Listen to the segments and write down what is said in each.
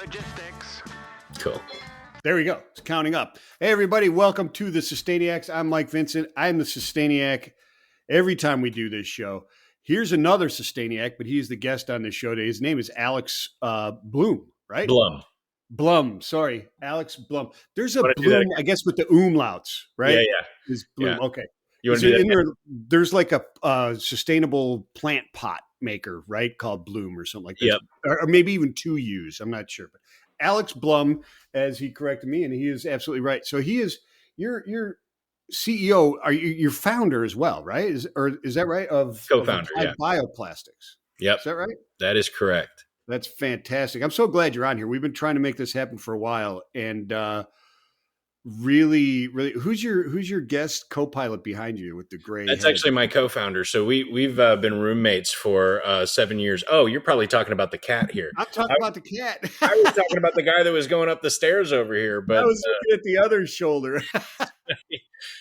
logistics. Cool. There we go. It's counting up. Hey, everybody. Welcome to the Sustainiacs. I'm Mike Vincent. I'm the Sustainiac every time we do this show. Here's another Sustainiac, but he's the guest on this show today. His name is Alex Blum, right? Blum. Sorry, Alex Blum. There's a Blum, I guess, with the umlauts, right? Yeah. Is Blum. Yeah. Okay. You want to do that? There's like a sustainable plant pot maker, right? Called Blum or something like that. Yep. Or maybe even two U's. I'm not sure. But Alex Blum, as he corrected me, and he is absolutely right. So he is your CEO. Are you your founder as well, right? Is that right? Co-founder, of Bioplastics. Yep. Is that right? That is correct. That's fantastic. I'm so glad you're on here. We've been trying to make this happen for a while, and really, who's your guest co-pilot behind you with the gray? That's actually my co-founder. So we've been roommates for 7 years. Oh, you're probably talking about the cat here. I'm talking about the cat. I was talking about the guy that was going up the stairs over here. But I was looking at the other shoulder.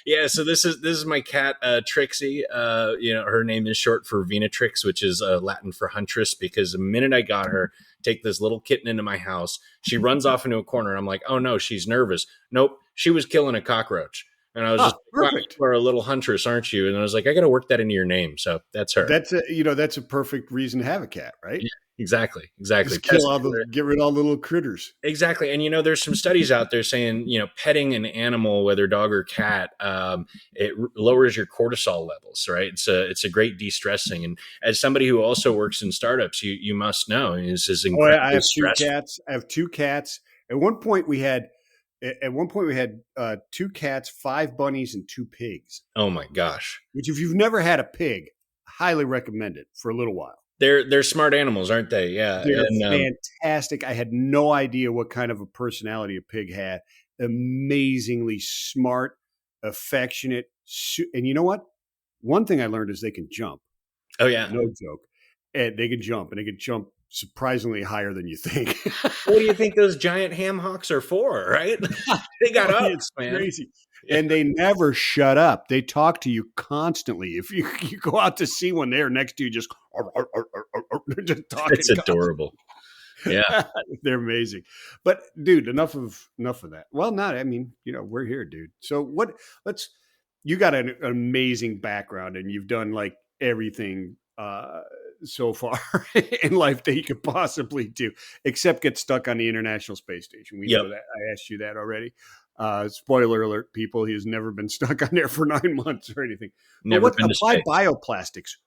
Yeah, so this is my cat Trixie. Her name is short for Venatrix, which is Latin for huntress. Because the minute I got her, take this little kitten into my house, she runs off into a corner, and I'm like, oh no, she's nervous. Nope, she was killing a cockroach, and I was just perfect. Wow, you're a little huntress, aren't you? And I was like, I got to work that into your name, so that's her. That's a perfect reason to have a cat, right? Yeah. Exactly. Just get rid of all the little critters. Exactly. And, there's some studies out there saying, petting an animal, whether dog or cat, it lowers your cortisol levels, right? It's a great de-stressing. And as somebody who also works in startups, you must know this is incredibly I have stressful. 2 cats. I have 2 cats. At one point we had 2 cats, 5 bunnies, and 2 pigs. Oh my gosh. Which, if you've never had a pig, highly recommend it for a little while. They're smart animals, aren't they? Yeah. They're fantastic. I had no idea what kind of a personality a pig had. Amazingly smart, affectionate. And you know what? One thing I learned is they can jump. Oh, yeah. No joke. And they can jump, and they can jump surprisingly higher than you think. What do you think those giant ham hocks are for, right? They got up, it's man. Crazy. And they never shut up. They talk to you constantly. If you go out to see one there next to you, just they're just talking. It's adorable. Yeah, they're amazing. But dude, enough of that. Well, we're here, dude. So you got an amazing background, and you've done like everything so far in life that you could possibly do, except get stuck on the International Space Station. We know that. I asked you that already. Spoiler alert, people, he has never been stuck on there for 9 months or anything. Never been to Applied space. Bioplastics.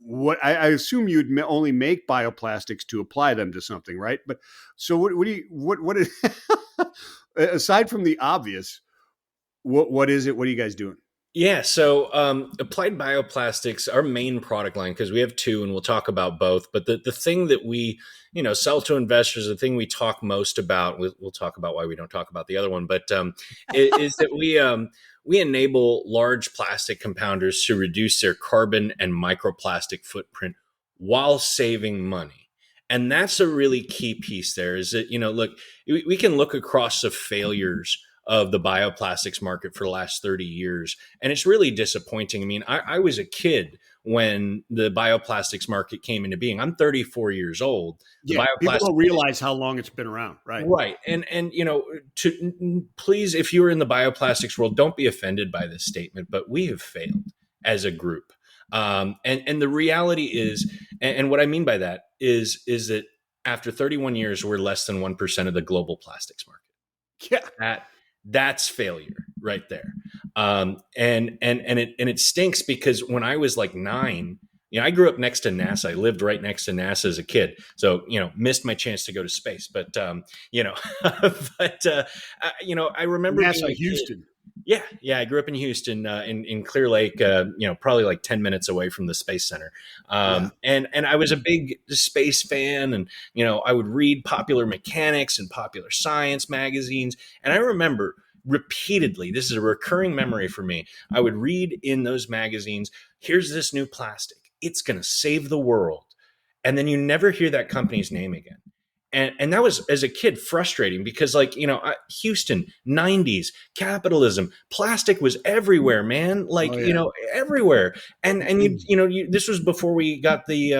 What I assume you'd only make bioplastics to apply them to something, right? But so what is aside from the obvious, what is it? What are you guys doing? Yeah, so Applied Bioplastics, our main product line, because we have 2 and we'll talk about both, but the thing that we sell to investors, the thing we talk most about, we'll talk about why we don't talk about the other one, but is that we enable large plastic compounders to reduce their carbon and microplastic footprint while saving money. And that's a really key piece there is that, look, we can look across the failures of the bioplastics market for the last 30 years. And it's really disappointing. I mean, I was a kid when the bioplastics market came into being. I'm 34 years old. Yeah, people don't realize how long it's been around, right? Right. And please, if you're in the bioplastics world, don't be offended by this statement, but we have failed as a group. And the reality is, and what I mean by that is that after 31 years, we're less than 1% of the global plastics market. Yeah. That's failure right there. And it stinks because when I was like 9, I grew up next to NASA. I lived right next to NASA as a kid. So, missed my chance to go to space, but, I remember NASA Houston. Yeah. I grew up in Houston, in Clear Lake, probably like 10 minutes away from the Space Center. And I was a big space fan, and, I would read Popular Mechanics and Popular Science magazines. And I remember repeatedly, this is a recurring memory for me, I would read in those magazines, here's this new plastic. It's going to save the world. And then you never hear that company's name again. And that was, as a kid, frustrating because, like, Houston, 90s, capitalism, plastic was everywhere, man. Like, Oh yeah. everywhere. And this was before we got the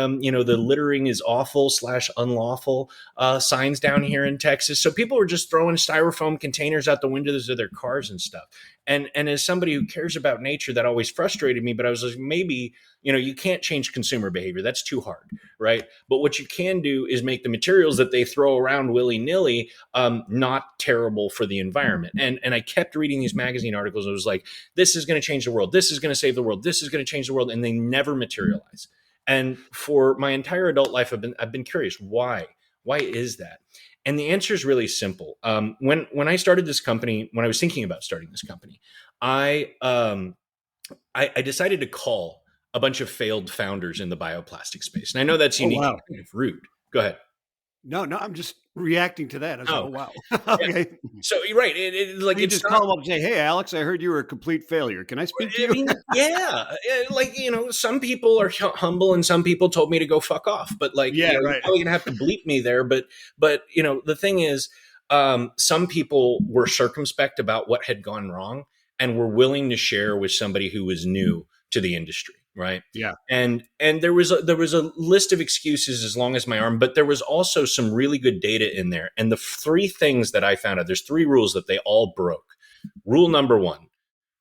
littering is awful / unlawful signs down here in Texas. So people were just throwing styrofoam containers out the windows of their cars and stuff. And as somebody who cares about nature, that always frustrated me. But I was like, maybe, you can't change consumer behavior. That's too hard, right? But what you can do is make the materials that they throw around willy nilly not terrible for the environment. And I kept reading these magazine articles. It was like, this is going to change the world. This is going to save the world. This is going to change the world, and they never materialize. And for my entire adult life, I've been curious why. Why is that? And the answer is really simple. When I started this company, when I was thinking about starting this company, I decided to call a bunch of failed founders in the bioplastic space. And I know that's Oh unique, wow. kind of rude. Go ahead. No, no, I'm just reacting to that. I was like, Oh, oh wow. yeah. Okay. So you're right. Like, You it's just not. call them up and say, "Hey, Alex, I heard you were a complete failure. Can I speak to I you?" mean, yeah. Like, some people are humble, and some people told me to go fuck off. But, like, Yeah, you're right. probably gonna have to bleep me there. But the thing is, some people were circumspect about what had gone wrong and were willing to share with somebody who was new to the industry, right? Yeah. And there was a list of excuses as long as my arm, but there was also some really good data in there. And the three things that I found out, there's three rules that they all broke. Rule number one: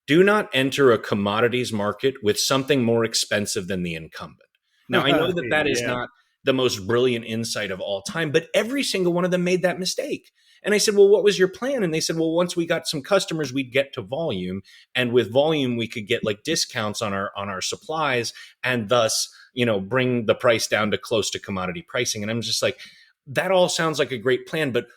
do not enter a commodities market with something more expensive than the incumbent. Now, I know that that is Yeah. not the most brilliant insight of all time, but every single one of them made that mistake. And I said, well, what was your plan? And they said, well, once we got some customers, we'd get to volume. And with volume, we could get like discounts on our supplies, and thus, bring the price down to close to commodity pricing. And I'm just like, that all sounds like a great plan, but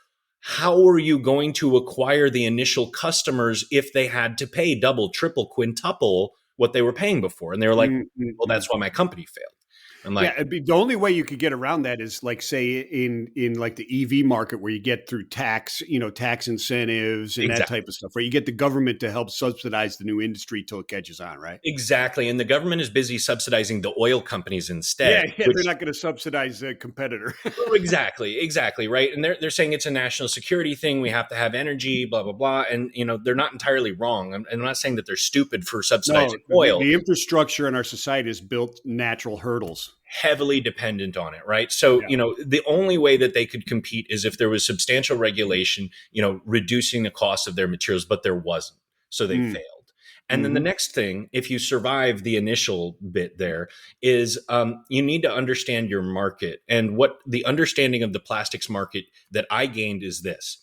how are you going to acquire the initial customers if they had to pay double, triple, quintuple what they were paying before? And they were like, Mm, mm, well, mm. that's why my company failed. I'm Yeah, like, it'd be the only way you could get around that is like say in like the EV market where you get through tax incentives and that exactly. type of stuff, where you get the government to help subsidize the new industry till it catches on, right? Exactly. And the government is busy subsidizing the oil companies instead, Yeah, yeah, they're which. not going to subsidize a competitor. Oh, exactly, right. And they're saying it's a national security thing. We have to have energy, blah blah blah. And they're not entirely wrong. I'm not saying that they're stupid for No, subsidizing the, oil. the infrastructure in our society is built natural hurdles. Heavily dependent on it, right? So, Yeah. the only way that they could compete is if there was substantial regulation, reducing the cost of their materials, but there wasn't. So they Mm. failed. And then the Hmm. next thing, if you survive the initial bit there, is you need to understand your market. And what the understanding of the plastics market that I gained is this: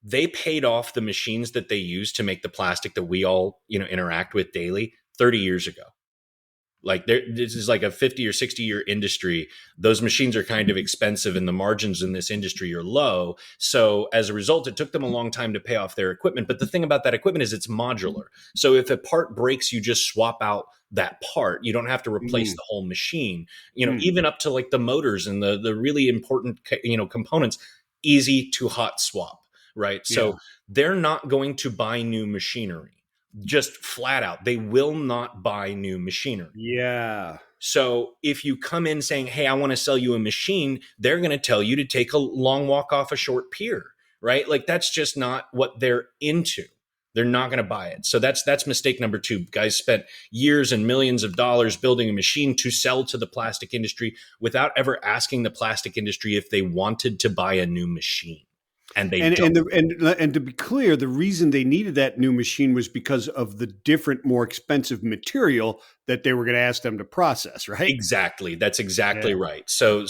they paid off the machines that they use to make the plastic that we all, interact with daily 30 years ago. Like, this is like a 50 or 60-year industry. Those machines are kind of expensive, and the margins in this industry are low. So as a result, it took them a long time to pay off their equipment. But the thing about that equipment is it's modular. So if a part breaks, you just swap out that part. You don't have to replace Mm. the whole machine. Mm. Even up to like the motors and the really important components, easy to hot swap, right? Yeah. So they're not going to buy new machinery. Just flat out, they will not buy new machinery. Yeah. So if you come in saying, hey, I want to sell you a machine, they're going to tell you to take a long walk off a short pier, right? Like, that's just not what they're into. They're not going to buy it. So that's mistake number two. Guys spent years and millions of dollars building a machine to sell to the plastic industry without ever asking the plastic industry if they wanted to buy a new machine. And they And don't. and to be clear, the reason they needed that new machine was because of the different, more expensive material that they were going to ask them to process, right? Exactly. That's exactly Yeah. right. So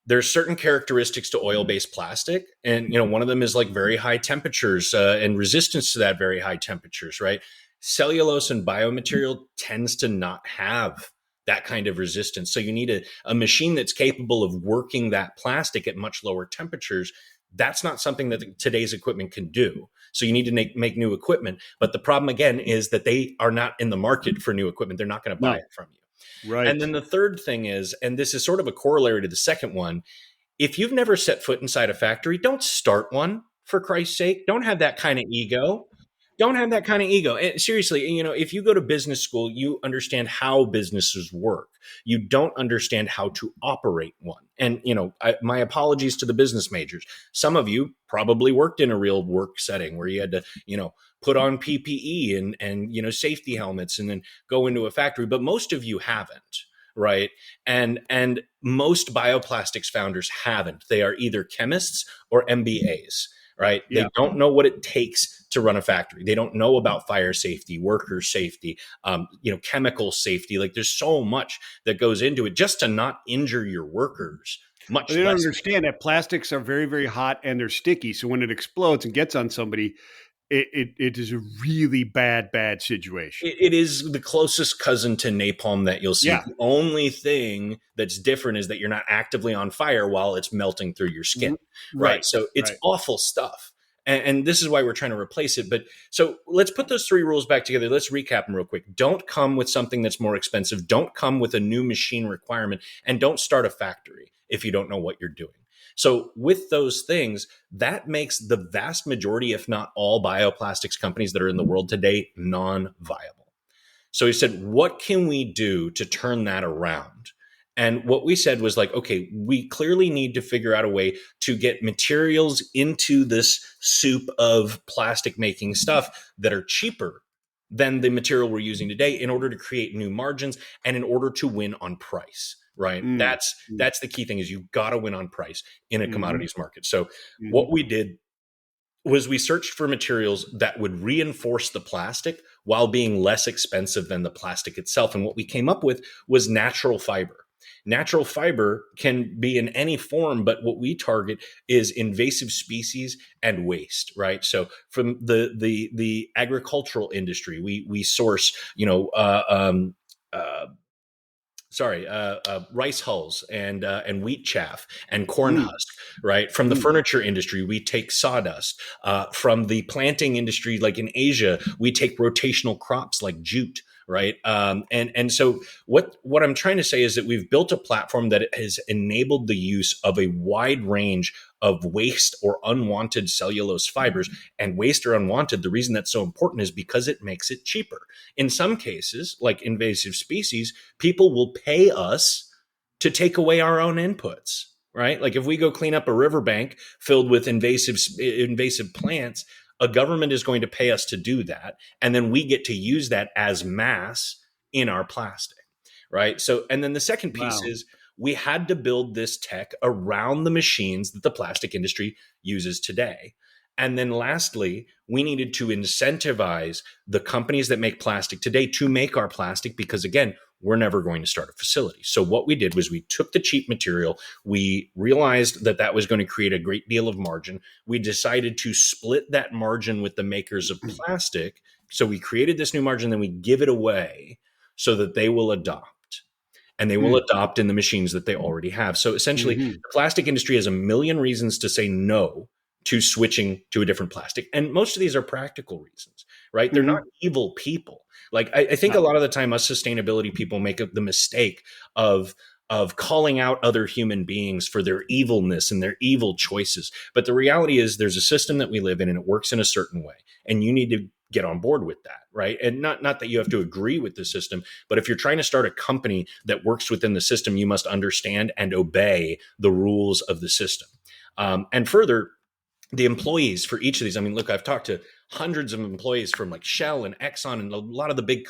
there's certain characteristics to oil-based plastic, and one of them is like very high temperatures and resistance to that very high temperatures, right? Cellulose and biomaterial tends to not have that kind of resistance. So you need a machine that's capable of working that plastic at much lower temperatures. That's not something that today's equipment can do. So you need to make new equipment. But the problem, again, is that they are not in the market for new equipment. They're not going to buy No. it from you. And Right. then the third thing is, and this is sort of a corollary to the second one, if you've never set foot inside a factory, don't start one, for Christ's sake. Don't have that kind of ego. Don't have that kind of ego. And seriously, if you go to business school, you understand how businesses work. You don't understand how to operate one. And, my apologies to the business majors. Some of you probably worked in a real work setting where you had to, put on PPE and safety helmets and then go into a factory, but most of you haven't. Right. And most bioplastics founders haven't. They are either chemists or MBAs, right? Yeah. They don't know what it takes to run a factory. They don't know about fire safety, worker safety, chemical safety. Like there's so much that goes into it just to not injure your workers, But much they don't less. understand that plastics are very, very hot and they're sticky. So when it explodes and gets on somebody, it is a really bad situation. It is the closest cousin to napalm that you'll see. Yeah. The only thing that's different is that you're not actively on fire while it's melting through your skin, right? Right. So it's Right. awful stuff. And this is why we're trying to replace it. But so let's put those three rules back together. Let's recap them real quick. Don't come with something that's more expensive. Don't come with a new machine requirement. And don't start a factory if you don't know what you're doing. So with those things, that makes the vast majority, if not all, bioplastics companies that are in the world today non-viable. So he said, what can we do to turn that around? And what we said was like, okay, we clearly need to figure out a way to get materials into this soup of plastic making stuff that are cheaper than the material we're using today in order to create new margins and in order to win on price, right? Mm. That's the key thing is you got to win on price in a Mm-hmm. commodities market. So Mm-hmm. what we did was we searched for materials that would reinforce the plastic while being less expensive than the plastic itself. And what we came up with was natural fiber. Natural fiber can be in any form, but what we target is invasive species and waste, right? So from the agricultural industry, we source, rice hulls and wheat chaff and corn Mm. husk, right? From the Mm. furniture industry, we take sawdust. From the planting industry, like in Asia, we take rotational crops like jute, right? And so what I'm trying to say is that we've built a platform that has enabled the use of a wide range of waste or unwanted cellulose fibers. And waste or unwanted, the reason that's so important is because it makes it cheaper. In some cases, like invasive species, people will pay us to take away our own inputs, right? Like if we go clean up a riverbank filled with invasive plants, a government is going to pay us to do that, and then we get to use that as mass in our plastic, right? So and then the second piece Wow. is we had to build this tech around the machines that the plastic industry uses today. And then lastly, we needed to incentivize the companies that make plastic today to make our plastic because, again, we're never going to start a facility. So what we did was we took the cheap material. We realized that that was going to create a great deal of margin. We decided to split that margin with the makers of plastic. So we created this new margin, then we give it away so that they will adopt and they will Mm. adopt in the machines that they already have. So essentially, Mm-hmm. the plastic industry has a million reasons to say no to switching to a different plastic. And most of these are practical reasons, right? They're not Mm-hmm. evil people. Like I think a No. lot of the time us sustainability people make the mistake of calling out other human beings for their evilness and their evil choices. But the reality is there's a system that we live in and it works in a certain way. And you need to get on board with that, right? And not that you have to agree with the system, but if you're trying to start a company that works within the system, you must understand and obey the rules of the system. And further, the employees for each of these. I mean, look, I've talked to hundreds of employees from like Shell and Exxon and a lot of the big,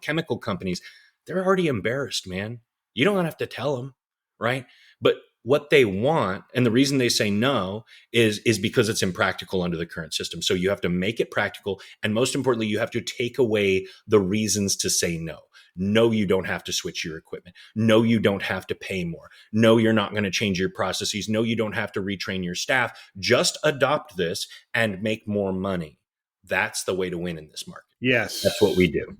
chemical companies. They're already embarrassed, man. You don't have to tell them, right? But what they want and the reason they say no is because it's impractical under the current system. So you have to make it practical, and most importantly, you have to take away the reasons to say no. No, you don't have to switch your equipment. No, you don't have to pay more. No, you're not going to change your processes. No, you don't have to retrain your staff. Just adopt this and make more money. That's the way to win in this market. That's what we Yes. do.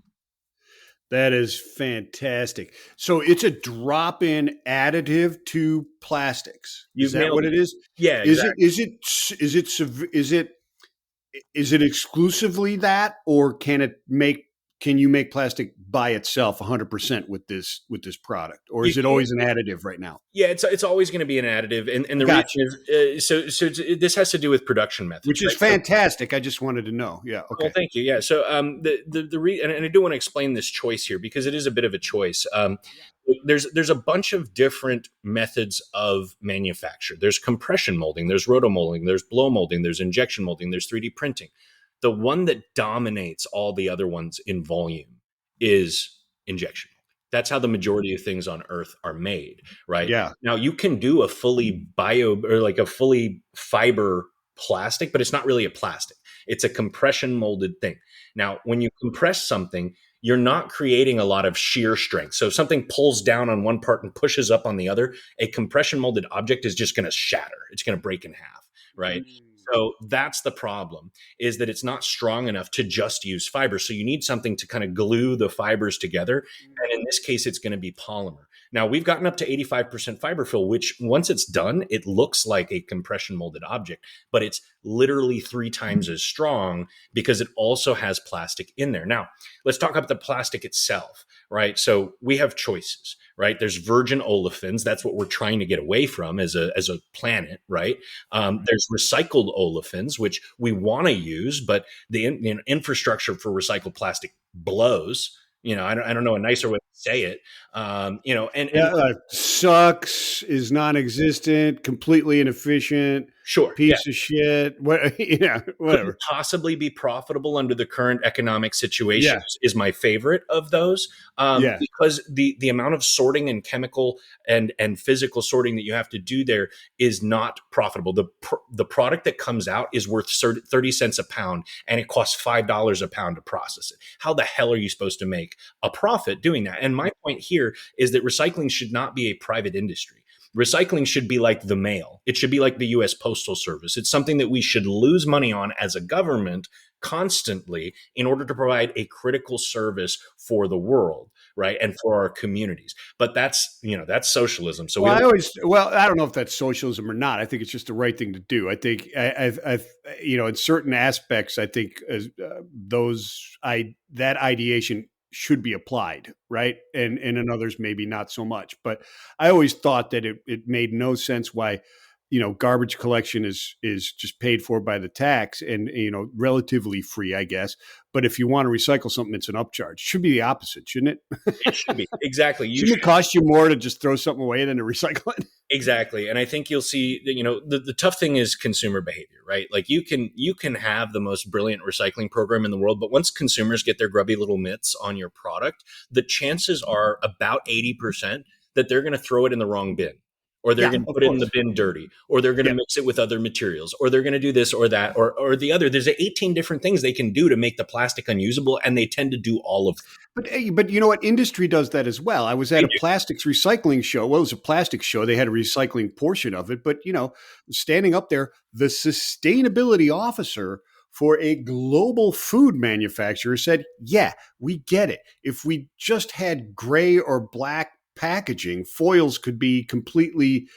That is fantastic. So it's a drop-in additive to plastics. Is You've that nailed what it. it is? Yeah, Is it exactly. is it is it is it exclusively that, or can it make can you make plastic by itself 100% with this product, or You is it can't. always an additive right now? Yeah, it's always going to be an additive, and the reason Gotcha. is this has to do with production methods, Which is right? So, fantastic. I just wanted to know. Yeah. well, Okay. thank you. Yeah. So and I do want to explain this choice here because it is a bit of a choice. There's a bunch of different methods of manufacture. There's compression molding, there's rotomolding, there's blow molding, there's injection molding, there's 3D printing. The one that dominates all the other ones in volume is injection molding. That's how the majority of things on Earth are made, right? Yeah. Now you can do a fully bio or like a fully fiber plastic, but it's not really a plastic. It's a compression molded thing. Now, when you compress something, you're not creating a lot of shear strength. So if something pulls down on one part and pushes up on the other, a compression molded object is just going to shatter. It's going to break in half, right? So that's the problem, is that it's not strong enough to just use fiber. So you need something to kind of glue the fibers together. And in this case, it's going to be polymer. Now we've gotten up to 85% fiber fill, which once it's done, it looks like a compression molded object, but it's literally 3 times as strong because it also has plastic in there. Now, let's talk about the plastic itself, right? So we have choices, right? There's virgin olefins. That's what we're trying to get away from as a planet, right? There's recycled olefins, which we want to use, but the infrastructure for recycled plastic blows. I don't know a nicer way to say it. And Yeah. Sucks, is non existent, completely inefficient, sure, yeah, piece of shit. What? Yeah. couldn't Whatever. possibly be profitable under the current economic situation Yeah. is my favorite of those, Yeah. because the amount of sorting and chemical and physical sorting that you have to do there is not profitable. The product that comes out is worth 30 cents a pound, and it costs $5 a pound to process it. How the hell are you supposed to make a profit doing that? And my point here is that recycling should not be a private industry. Recycling should be like the mail. It should be like the US Postal Service. It's something that we should lose money on as a government constantly in order to provide a critical service for the world, right? And for our communities. But that's socialism. So we Well, don't. I don't know if that's socialism or not. I think it's just the right thing to do. I think, in certain aspects, I think that ideation should be applied, right? And in others, maybe not so much. But I always thought that it made no sense why, garbage collection is just paid for by the tax and, relatively free, I guess. But if you want to recycle something, it's an upcharge. It should be the opposite, shouldn't it? It should be. Exactly. Shouldn't it cost you more to just throw something away than to recycle it? Exactly. And I think you'll see that, the tough thing is consumer behavior, right? Like you can have the most brilliant recycling program in the world, but once consumers get their grubby little mitts on your product, the chances are about 80% that they're going to throw it in the wrong bin, or they're Yeah, going to of put it in the course. bin dirty, or they're going to Yeah. mix it with other materials, or they're going to do this or that, or the other. There's 18 different things they can do to make the plastic unusable, and they tend to do all of them. But you know what? Industry does that as well. I was They at a do. plastics recycling show. Well, it was a plastics show. They had a recycling portion of it. But, standing up there, the sustainability officer for a global food manufacturer said, yeah, we get it. If we just had gray or black packaging, foils could be completely,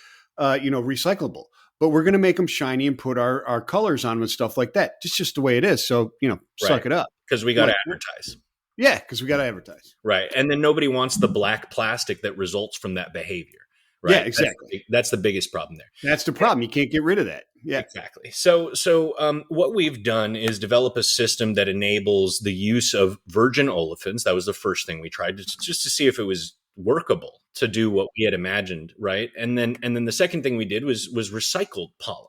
recyclable. But we're going to make them shiny and put our colors on them and stuff like that. It's just the way it is. So, Right. suck it up. Because we got to advertise. Yeah, because we got to advertise. Right. And then nobody wants the black plastic that results from that behavior. Right. Yeah, exactly. That's the biggest problem there. That's the problem. You can't get rid of that. Yeah. Exactly. So what we've done is develop a system that enables the use of virgin olefins. That was the first thing we tried, just to see if it was workable to do what we had imagined. Right. And then the second thing we did was recycled polymer.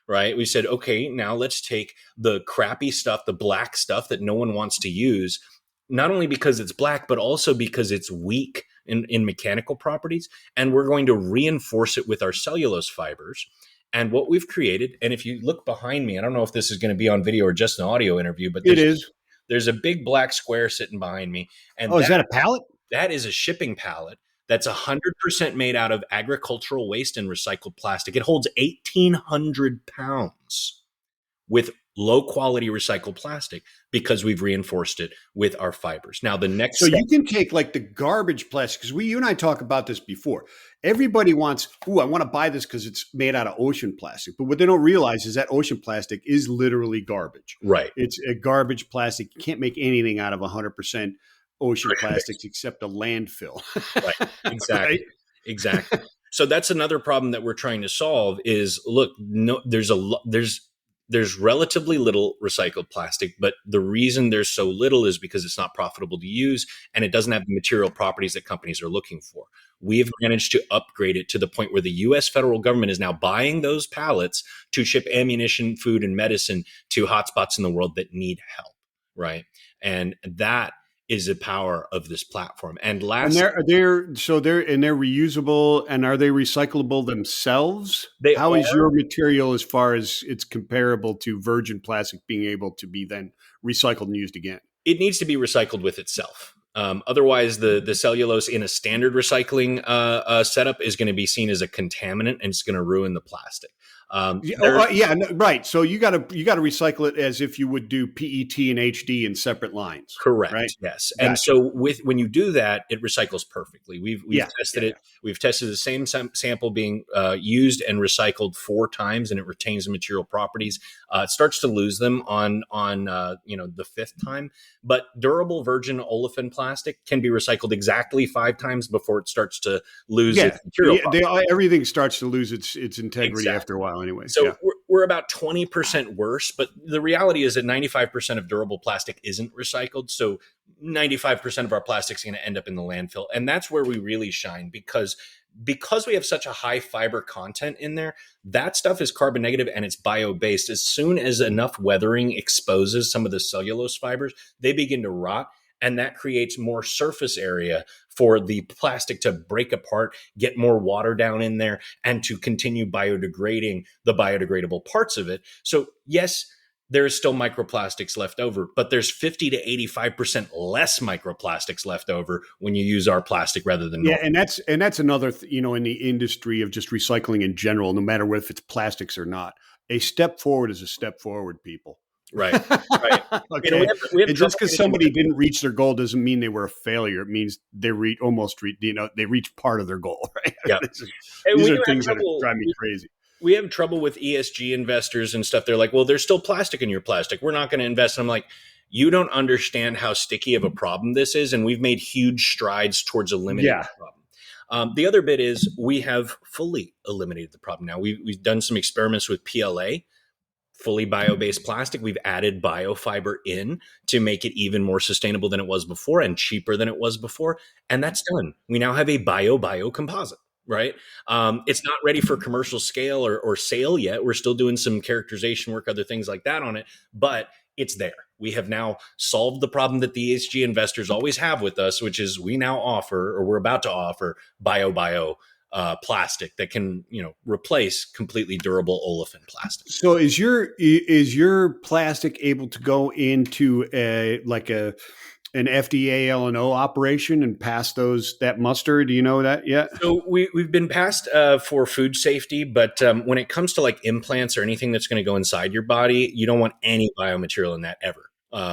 Right. We said, okay, now let's take the crappy stuff, the black stuff that no one wants to use, not only because it's black, but also because it's weak in mechanical properties. And we're going to reinforce it with our cellulose fibers. And what we've created, and if you look behind me, I don't know if this is going to be on video or just an audio interview, but It is. there's a big black square sitting behind me. And Oh, is that a pallet? that is a shipping pallet that's 100% made out of agricultural waste and recycled plastic. It holds 1,800 pounds with low quality recycled plastic because we've reinforced it with our fibers. Now, the next So step, you can take like the garbage plastic, because you and I talk about this before. Everybody wants, I want to buy this because it's made out of ocean plastic. But what they don't realize is that ocean plastic is literally garbage. right, It's a garbage plastic. You can't make anything out of 100% ocean plastics except a landfill. right, Right? exactly, exactly. So that's another problem that we're trying to solve is look, no, there's relatively little recycled plastic, but the reason there's so little is because it's not profitable to use and it doesn't have the material properties that companies are looking for. We have managed to upgrade it to the point where the US federal government is now buying those pallets to ship ammunition, food, and medicine to hotspots in the world that need help, right? And that is the power of this platform. And And last, they're reusable, and are they recyclable themselves? they How is are. your material as far as it's comparable to virgin plastic being able to be then recycled and used again? It needs to be recycled with itself. Otherwise, the cellulose in a standard recycling setup is going to be seen as a contaminant and it's going to ruin the plastic. Yeah, There, no, right. So you got to recycle it as if you would do PET and HD in separate lines, right? correct. Yes. And Gotcha. so when you do that, it recycles perfectly. We've Yeah, tested yeah, it. We've tested the same sample being used and recycled 4 times, and it retains the material properties. It starts to lose them on the fifth time. But durable virgin olefin plastic can be recycled exactly 5 times before it starts to lose yeah. its material Everything starts to lose its integrity properties. after a while, anyway. So Yeah, we're about 20% worse, but the reality is that 95% of durable plastic isn't recycled. So 95% of our plastic is going to end up in the landfill. And that's where we really shine because we have such a high fiber content in there, that stuff is carbon negative and it's bio based. As soon as enough weathering exposes some of the cellulose fibers, they begin to rot. And that creates more surface area for the plastic to break apart, get more water down in there, and to continue biodegrading the biodegradable parts of it. So, yes, there is still microplastics left over, but there's 50 to 85% less microplastics left over when you use our plastic rather than yeah, normal. and that's another in the industry of just recycling in general, no matter if it's plastics or not. A step forward is a step forward, people. Right, right. And Okay, we have and just trouble because getting somebody didn't reach their goal doesn't mean they were a failure. It means they reached part of their goal. Right? yeah. And These we are do have things that trouble. drive me crazy. We have trouble with ESG investors and stuff. They're like, well, there's still plastic in your plastic. We're not going to invest. And I'm like, you don't understand how sticky of a problem this is. And we've made huge strides towards eliminating Yeah, the problem. The other bit is we have fully eliminated the problem now. We've done some experiments with PLA, fully bio-based plastic. We've added biofiber in to make it even more sustainable than it was before and cheaper than it was before. And that's done. We now have a bio composite, right? It's not ready for commercial scale or sale yet. We're still doing some characterization work, other things like that on it, but it's there. We have now solved the problem that the ESG investors always have with us, which is we now offer, or we're about to offer, bio plastic that can replace completely durable olefin plastic. so is your plastic able to go into an FDA L&O operation and pass that muster? Do you know that yet? So we've been passed for food safety, but when it comes to like implants or anything that's going to go inside your body, you don't want any biomaterial in that ever.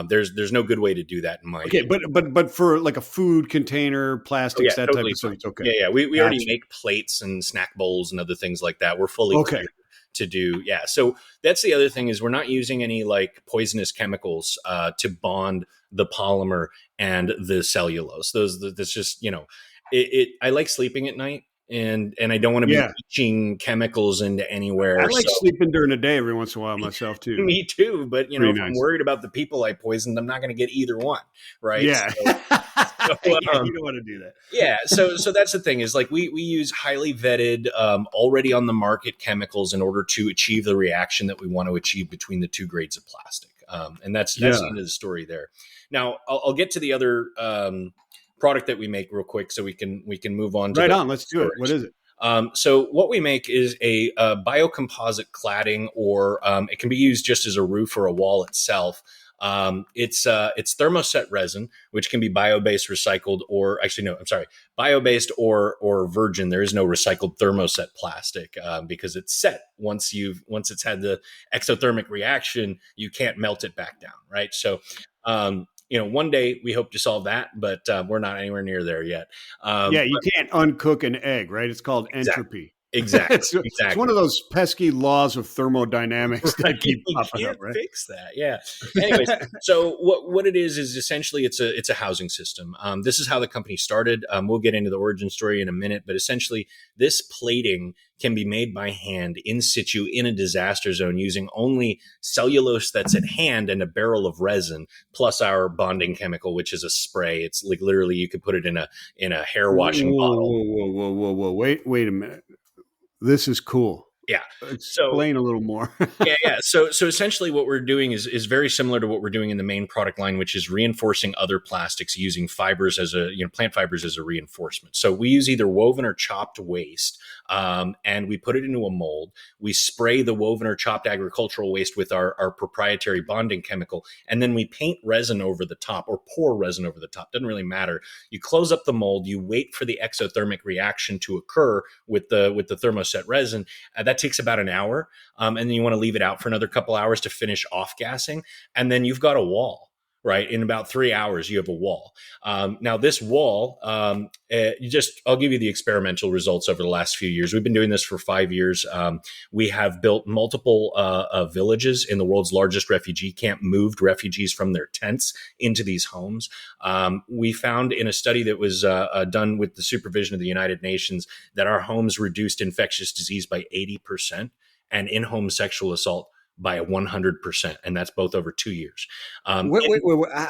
There's no good way to do that in my Okay, opinion. but for like a food container, Oh yeah, plastics, that type totally of stuff, fine. it's okay. Yeah, yeah. We already Gotcha. make plates and snack bowls and other things like that. We're fully Okay. cleared to do. Yeah. So that's the other thing is we're not using any like poisonous chemicals to bond the polymer and the cellulose. That's just I like sleeping at night and I don't want to be Yeah. leaching chemicals into I anywhere. like So sleeping during the day every once in a while myself too. me too. But Pretty if I'm nice. worried about the people I poisoned, I'm not going to get either one. Right. Yeah. So, Yeah, you don't want to do that. yeah, so that's the thing is like we use highly vetted, already on the market chemicals in order to achieve the reaction that we want to achieve between the two grades of plastic, and that's the Yeah. end of the story there. Now I'll get to the other product that we make real quick, so we can move on to Right the on. Let's do it. What storage. is it? So what we make is a biocomposite cladding, or it can be used just as a roof or a wall itself. It's thermoset resin, which can be bio-based, recycled, or actually no, I'm sorry, bio-based or virgin. There is no recycled thermoset plastic because it's set once it's had the exothermic reaction, you can't melt it back down, right? So. One day we hope to solve that, but we're not anywhere near there yet. Yeah, you can't uncook an egg, right? It's called Exactly. entropy. Exactly. It's one Exactly. of those pesky laws of thermodynamics Right. that keep You popping up, can't right? fix that. Yeah. Anyways, so what it is essentially it's a housing system. This is how the company started. We'll get into the origin story in a minute, but essentially this plating can be made by hand in situ in a disaster zone using only cellulose that's at hand and a barrel of resin plus our bonding chemical, which is a spray. It's like literally you could put it in a hair washing Whoa, bottle. whoa, whoa, whoa, whoa, whoa! Wait a minute. This is cool. Yeah. So Explain a little more. yeah. So essentially, what we're doing is very similar to what we're doing in the main product line, which is reinforcing other plastics using fibers as plant fibers as a reinforcement. So we use either woven or chopped waste, and we put it into a mold. We spray the woven or chopped agricultural waste with our proprietary bonding chemical, and then we paint resin over the top or pour resin over the top. Doesn't really matter. You close up the mold. You wait for the exothermic reaction to occur with the thermoset resin. That takes about an hour. And then you want to leave it out for another couple hours to finish off gassing, and then you've got a wall. Right in about 3 hours, you have a wall. Now, this wall, I'll give you the experimental results over the last few years. We've been doing this for 5 years. We have built multiple villages in the world's largest refugee camp, moved refugees from their tents into these homes. We found in a study that was done with the supervision of the United Nations that our homes reduced infectious disease by 80% and in-home sexual assault by 100%, and that's both over 2 years. Wait.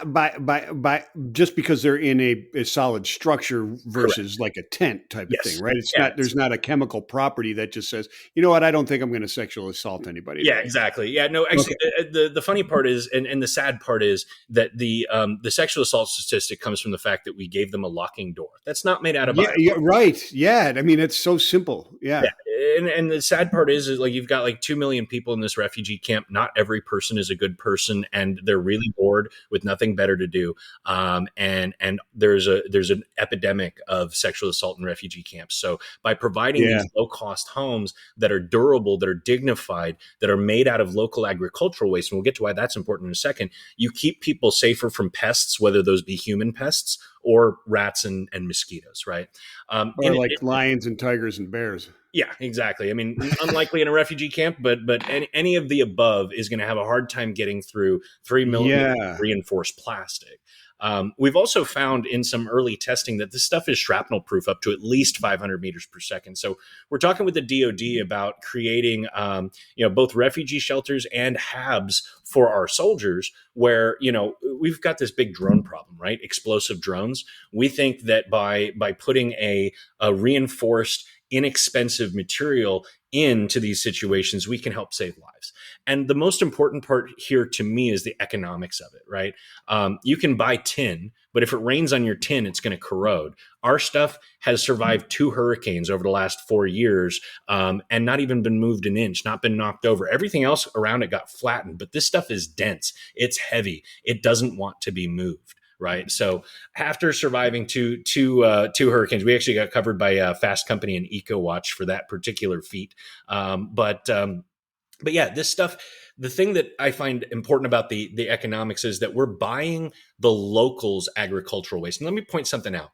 By just because they're in a solid structure Correct. versus like a tent type of thing, Yes. right? It's Yeah. not. There's not a chemical property that just says, you know what, I don't think I'm going to sexual assault anybody Yeah, today. exactly. Yeah, no, actually, Okay. the funny part is, and the sad part is that the sexual assault statistic comes from the fact that we gave them a locking door. That's not made out of Yeah. bio. Yeah. Right. Yeah. I mean, it's so simple. Yeah, Yeah. and the sad part is like you've got like 2 million people in this refugee camp. Not every person is a good person, and they're really bored with nothing better to do. And there's an epidemic of sexual assault in refugee camps. So by providing Yeah. these low cost homes that are durable, that are dignified, that are made out of local agricultural waste, and we'll get to why that's important in a second. You keep people safer from pests, whether those be human pests or rats and mosquitoes, right? In Or like lions and tigers and bears. Yeah, exactly. I mean, unlikely in a refugee camp, but any of the above is going to have a hard time getting through 3 millimeters of Yeah. reinforced plastic. We've also found in some early testing that this stuff is shrapnel proof up to at least 500 meters per second. So we're talking with the DoD about creating, both refugee shelters and HABs for our soldiers. Where we've got this big drone problem, right? Explosive drones. We think that by putting a reinforced inexpensive material into these situations, we can help save lives. And the most important part here to me is the economics of it, right? You can buy tin, but if it rains on your tin, it's going to corrode. Our stuff has survived 2 hurricanes over the last 4 years and not even been moved an inch, not been knocked over. Everything else around it got flattened, but this stuff is dense. It's heavy. It doesn't want to be moved. Right. So after surviving two hurricanes, we actually got covered by Fast Company and EcoWatch for that particular feat. But yeah, this stuff, the thing that I find important about the economics is that we're buying the locals' agricultural waste. And let me point something out.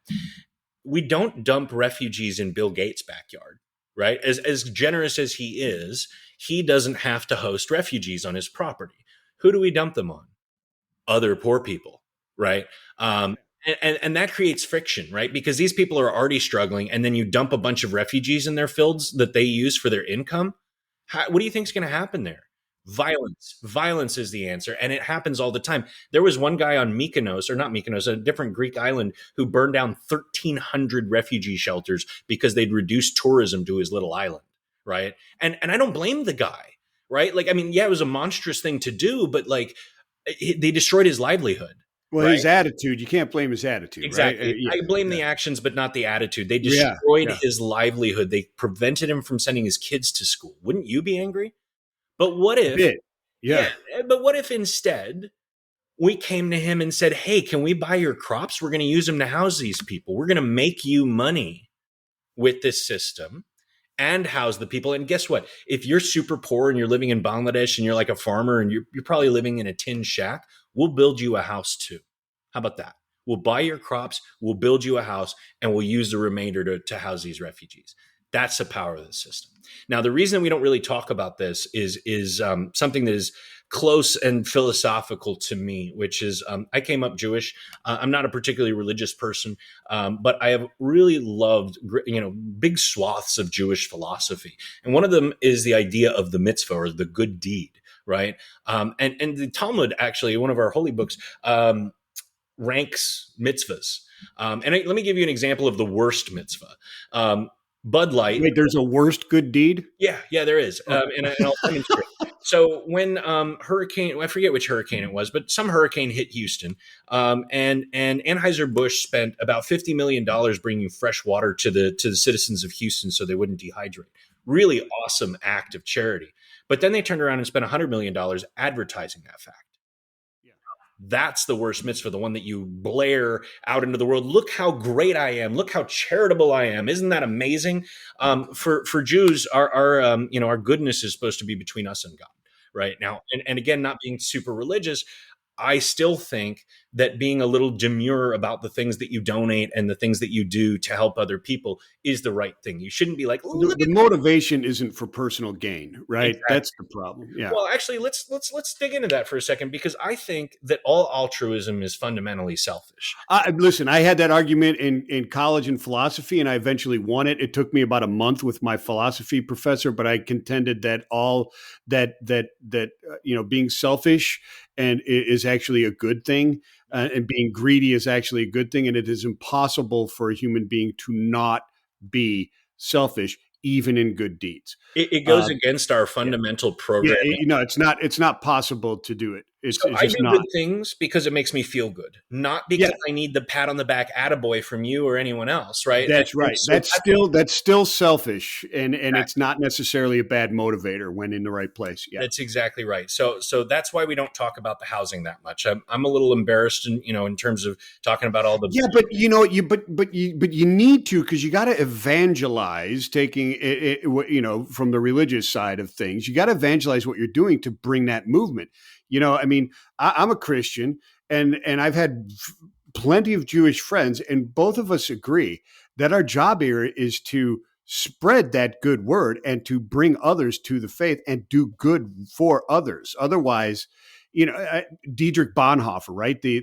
We don't dump refugees in Bill Gates' backyard, right? As generous as he is, he doesn't have to host refugees on his property. Who do we dump them on? Other poor people, right? And that creates friction, right? Because these people are already struggling, and then you dump a bunch of refugees in their fields that they use for their income. What do you think is going to happen there? Violence is the answer, and it happens all the time. There was one guy on Mykonos, or not Mykonos, a different Greek island, who burned down 1,300 refugee shelters because they'd reduced tourism to his little island, right? And I don't blame the guy, right? Like, I mean, yeah, it was a monstrous thing to do, but like, they destroyed his livelihood, Well, right? his attitude, you can't blame his attitude, right? Exactly. Yeah. I blame Yeah. the actions, but not the attitude. They Yeah. destroyed Yeah. his livelihood. They prevented him from sending his kids to school. Wouldn't you be angry? But what A if, bit. yeah, Yeah. but what if instead We came to him and said, hey, can we buy your crops? We're going to use them to house these people. We're going to make you money with this system and house the people. And guess what? If you're super poor and you're living in Bangladesh and you're like a farmer and you're probably living in a tin shack, we'll build you a house too. How about that? We'll buy your crops, we'll build you a house, and we'll use the remainder to house these refugees. That's the power of the system. Now, the reason we don't really talk about this is something that is close and philosophical to me, which is I came up Jewish. I'm not a particularly religious person, but I have really loved big swaths of Jewish philosophy, and one of them is the idea of the mitzvah or the good deed, right? And the Talmud, actually, one of our holy books, ranks mitzvahs. Let me give you an example of the worst mitzvah. Bud Light. Wait, there's a worst good deed? Yeah, there is. Oh. And I'll demonstrate. So when I forget which hurricane it was, but some hurricane hit Houston, and Anheuser-Busch spent about $50 million bringing fresh water to the citizens of Houston so they wouldn't dehydrate. Really awesome act of charity. But then they turned around and spent $100 million advertising that fact. That's the worst mitzvah, the one that you blare out into the world. Look how great I am. Look how charitable I am. Isn't that amazing? For Jews, our goodness is supposed to be between us and God, right? Now, and again, not being super religious, I still think that being a little demure about the things that you donate and the things that you do to help other people is the right thing. You shouldn't be like, the motivation isn't for personal gain, right? Exactly. That's the problem. Yeah. Well, actually, let's dig into that for a second, because I think that all altruism is fundamentally selfish. Listen, I had that argument in college in philosophy, and I eventually won it. It took me about a month with my philosophy professor, but I contended that being selfish and is actually a good thing, and being greedy is actually a good thing, and it is impossible for a human being to not be selfish, even in good deeds. It goes against our fundamental programming. Yeah, it's not possible to do it. It's I just do not. good things because it makes me feel good, not because I need the pat on the back attaboy from you or anyone else, right? That's right. So that's still selfish, and it's not necessarily a bad motivator when in the right place. Yeah, that's exactly right. So that's why we don't talk about the housing that much. I'm a little embarrassed, in terms of talking about all the but you need to, because you got to evangelize, taking it from the religious side of things. You got to evangelize what you're doing to bring that movement. I mean, I'm a Christian, and I've had plenty of Jewish friends, and both of us agree that our job here is to spread that good word and to bring others to the faith and do good for others. Otherwise, Dietrich Bonhoeffer, right? The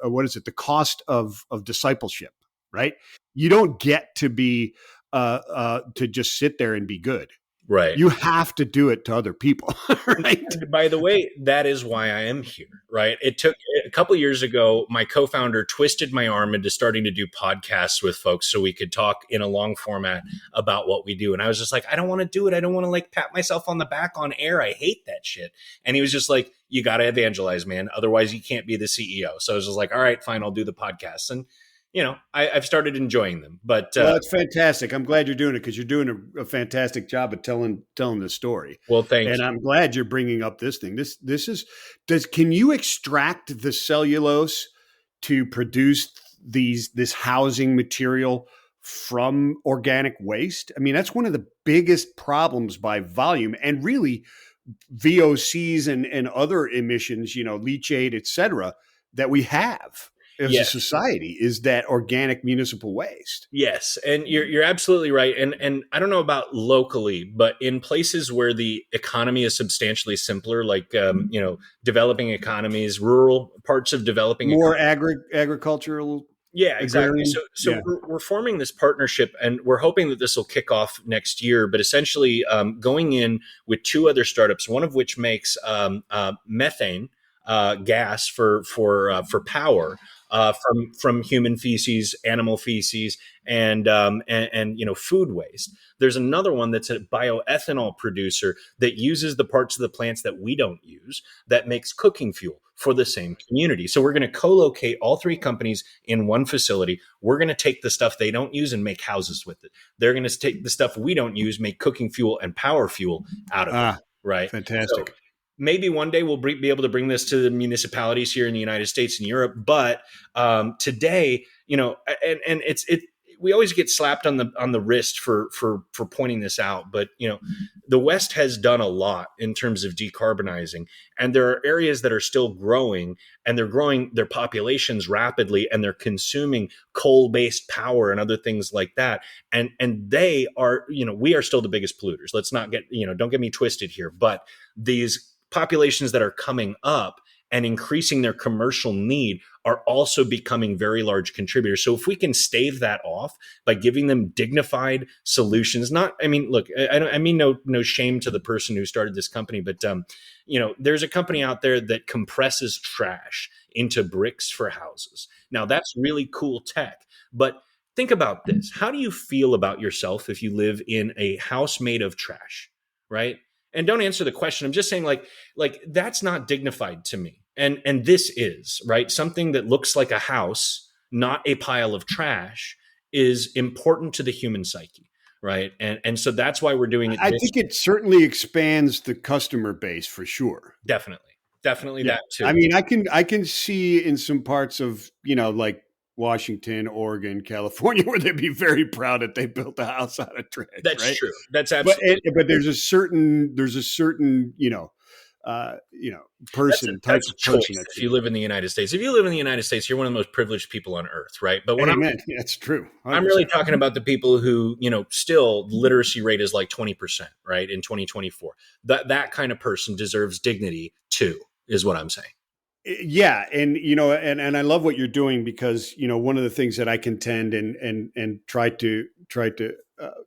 what is it? The cost of discipleship, right? You don't get to be to just sit there and be good. Right. You have to do it to other people, right? And by the way, that is why I am here, right? It took a couple of years ago, my co-founder twisted my arm into starting to do podcasts with folks so we could talk in a long format about what we do. And I was just like, I don't want to do it. I don't want to pat myself on the back on air. I hate that shit. And he was just like, you got to evangelize, man. Otherwise you can't be the CEO. So I was just like, all right, fine, I'll do the podcast. And I've started enjoing them, but it's fantastic. I'm glad you're doing it, because you're doing a fantastic job of telling the story. Well, thanks. And I'm glad you're bringing up this thing. Can you extract the cellulose to produce this housing material from organic waste? I mean, that's one of the biggest problems by volume, and really VOCs and other emissions, leachate, et cetera, that we have as a society, is that organic municipal waste. Yes, and you're absolutely right. And I don't know about locally, but in places where the economy is substantially simpler, like developing economies, rural parts of developing more agricultural. Yeah, exactly. So we're forming this partnership, and we're hoping that this will kick off next year. But essentially, going in with two other startups, one of which makes methane gas for power. From human feces, animal feces, and food waste. There's another one that's a bioethanol producer that uses the parts of the plants that we don't use, that makes cooking fuel for the same community. So we're going to co-locate all three companies in one facility. We're going to take the stuff they don't use and make houses with it. They're going to take the stuff we don't use, make cooking fuel and power fuel out of it. Right? Fantastic. maybe one day we'll be able to bring this to the municipalities here in the United States and Europe. But today, and we always get slapped on the wrist for pointing this out. But the West has done a lot in terms of decarbonizing, and there are areas that are still growing, and they're growing their populations rapidly, and they're consuming coal-based power and other things like that. And they are, we are still the biggest polluters. Let's not get, don't get me twisted here, but these populations that are coming up and increasing their commercial need are also becoming very large contributors. So if we can stave that off by giving them dignified solutions, look, I mean, no shame to the person who started this company, but there's a company out there that compresses trash into bricks for houses. Now that's really cool tech, but think about this. How do you feel about yourself if you live in a house made of trash, right? And don't answer the question. I'm just saying, like that's not dignified to me. And this is, right? Something that looks like a house, not a pile of trash, is important to the human psyche, right? And so that's why we're doing it. I think it certainly expands the customer base for sure. Definitely Yeah. that too. I mean, I can see in some parts of, like Washington, Oregon, California, where they'd be very proud that they built a house out of trash. That's right? true. That's absolutely. But there's a certain person type That's a of choice person if you live in the United States. If you live in the United States, you're one of the most privileged people on earth, right? But when that's true. 100%. I'm really talking about the people who, still literacy rate is like 20%, right? In 2024. That kind of person deserves dignity too, is what I'm saying. Yeah, and and I love what you're doing because one of the things that I contend and try to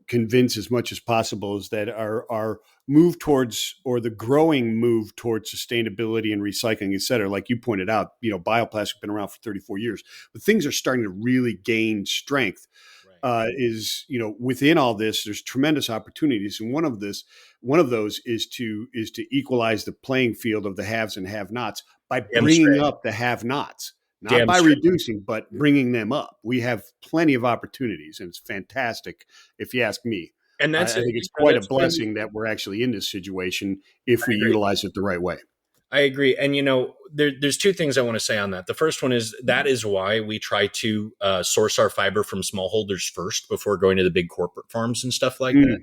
convince as much as possible is that our move towards, or the growing move towards, sustainability and recycling, et cetera. Like you pointed out, bioplastic has been around for 34 years, but things are starting to really gain strength. Is within all this, there's tremendous opportunities, and one of those is to equalize the playing field of the haves and have-nots by Damn bringing straight. up the have-nots, not Damn by straight. reducing, but bringing them up. We have plenty of opportunities, and it's fantastic, if you ask me. And I that's think it's quite a blessing that we're actually in this situation if we utilize it the right way. I agree. And, there's two things I want to say on that. The first one is that is why we try to source our fiber from smallholders first before going to the big corporate farms and stuff like that.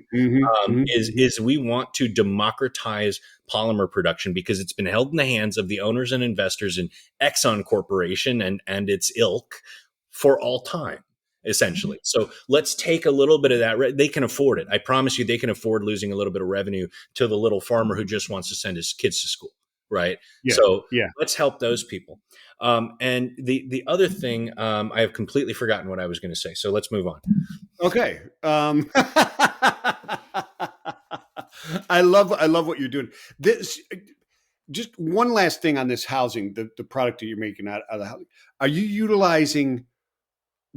Is we want to democratize polymer production because it's been held in the hands of the owners and investors in Exxon Corporation and its ilk for all time, essentially. So let's take a little bit of that. They can afford it. I promise you, they can afford losing a little bit of revenue to the little farmer who just wants to send his kids to school. Right. Yeah. So Yeah. let's help those people. And the other thing, I have completely forgotten what I was going to say. So let's move on. Okay. I love what you're doing. This, just one last thing on this housing, the product that you're making out of the housing. Are you utilizing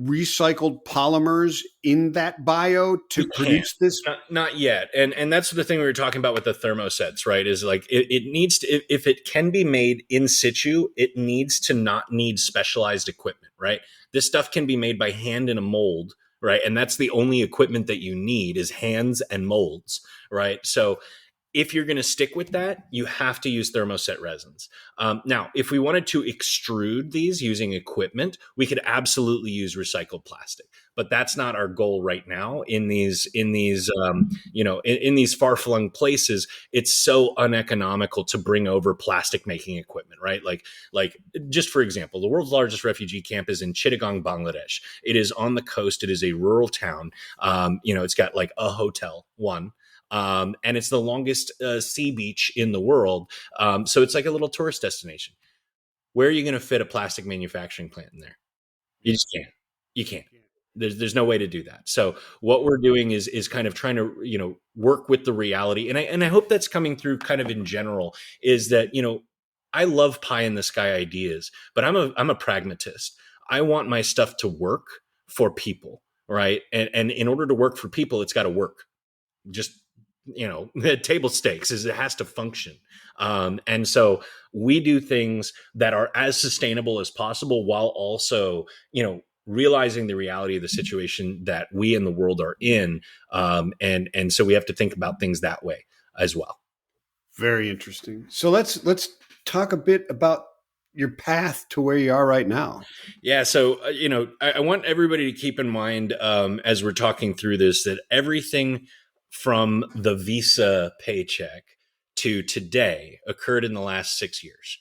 recycled polymers in that bio to produce this? Not yet. And that's the thing we were talking about with the thermosets, right? Is like it needs to, if it can be made in situ, it needs to not need specialized equipment, right? This stuff can be made by hand in a mold, right? And that's the only equipment that you need is hands and molds, right? So if you're going to stick with that, you have to use thermoset resins. Now, if we wanted to extrude these using equipment, we could absolutely use recycled plastic, but that's not our goal right now. In these far-flung places, it's so uneconomical to bring over plastic making equipment, right? Like just for example, the world's largest refugee camp is in Chittagong, Bangladesh. It is on the coast. It is a rural town. It's got like a hotel, one. And it's the longest sea beach in the world. So it's like a little tourist destination. Where are you going to fit a plastic manufacturing plant in there? You just can't. You can't. There's no way to do that. So what we're doing is kind of trying to, work with the reality. And I hope that's coming through kind of in general is that, I love pie in the sky ideas, but I'm a pragmatist. I want my stuff to work for people. Right. And in order to work for people, it's got to work. Just table stakes is it has to function. And so we do things that are as sustainable as possible while also, realizing the reality of the situation that we in the world are in. And so we have to think about things that way as well. Very interesting. So let's talk a bit about your path to where you are right now. Yeah. So, I want everybody to keep in mind as we're talking through this that everything from the Visa paycheck to today occurred in the last 6 years.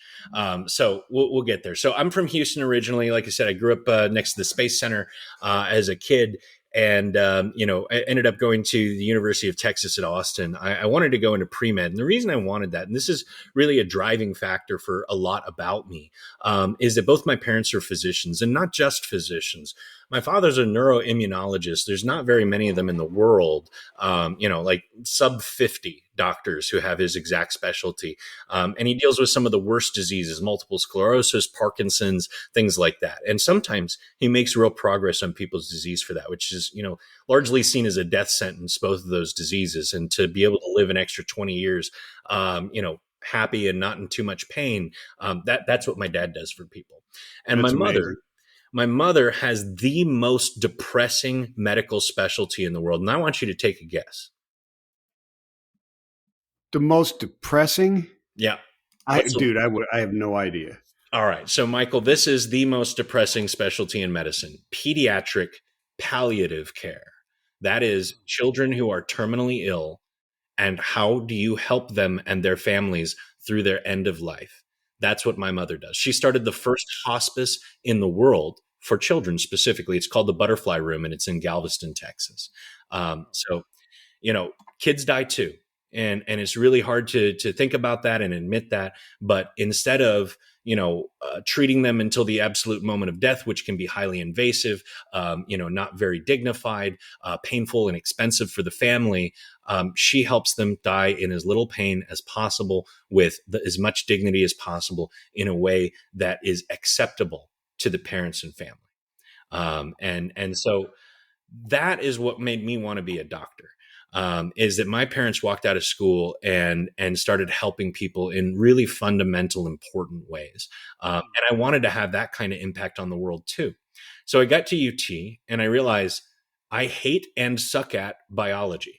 So we'll get there. So I'm from Houston originally. Like I said, I grew up next to the Space Center as a kid. And, I ended up going to the University of Texas at Austin. I wanted to go into pre-med. And the reason I wanted that, and this is really a driving factor for a lot about me, is that both my parents are physicians, and not just physicians. My father's a neuroimmunologist. There's not very many of them in the world, like sub 50 doctors who have his exact specialty. And he deals with some of the worst diseases, multiple sclerosis, Parkinson's, things like that. And sometimes he makes real progress on people's disease for that, which is, largely seen as a death sentence, both of those diseases. And to be able to live an extra 20 years, happy and not in too much pain, that's what my dad does for people. And That's amazing. my mother has the most depressing medical specialty in the world. And I want you to take a guess. The most depressing? Yeah. I What's the, dude, I have no idea. all right. So, Michael, this is the most depressing specialty in medicine: pediatric palliative care. That is children who are terminally ill, and how do you help them and their families through their end of life? That's what my mother does. She started the first hospice in the world for children specifically. It's called the Butterfly Room, and it's in Galveston, Texas. So kids die too, and it's really hard to think about that and admit that. But instead of treating them until the absolute moment of death, which can be highly invasive, not very dignified, painful and expensive for the family, she helps them die in as little pain as possible, with as much dignity as possible, in a way that is acceptable to the parents and family. And so that is what made me want to be a doctor. Is that my parents walked out of school and started helping people in really fundamental, important ways, and I wanted to have that kind of impact on the world too. So I got to UT and I realized I hate and suck at biology.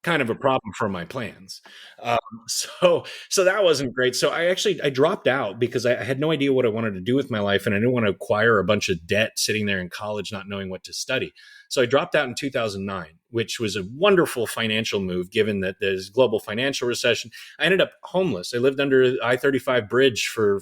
Kind of a problem for my plans. Um, so that wasn't great. So I dropped out because I had no idea what I wanted to do with my life, and I didn't want to acquire a bunch of debt sitting there in college not knowing what to study. So I dropped out in 2009, which was a wonderful financial move given that there's global financial recession. I ended up homeless. I lived under I-35 bridge for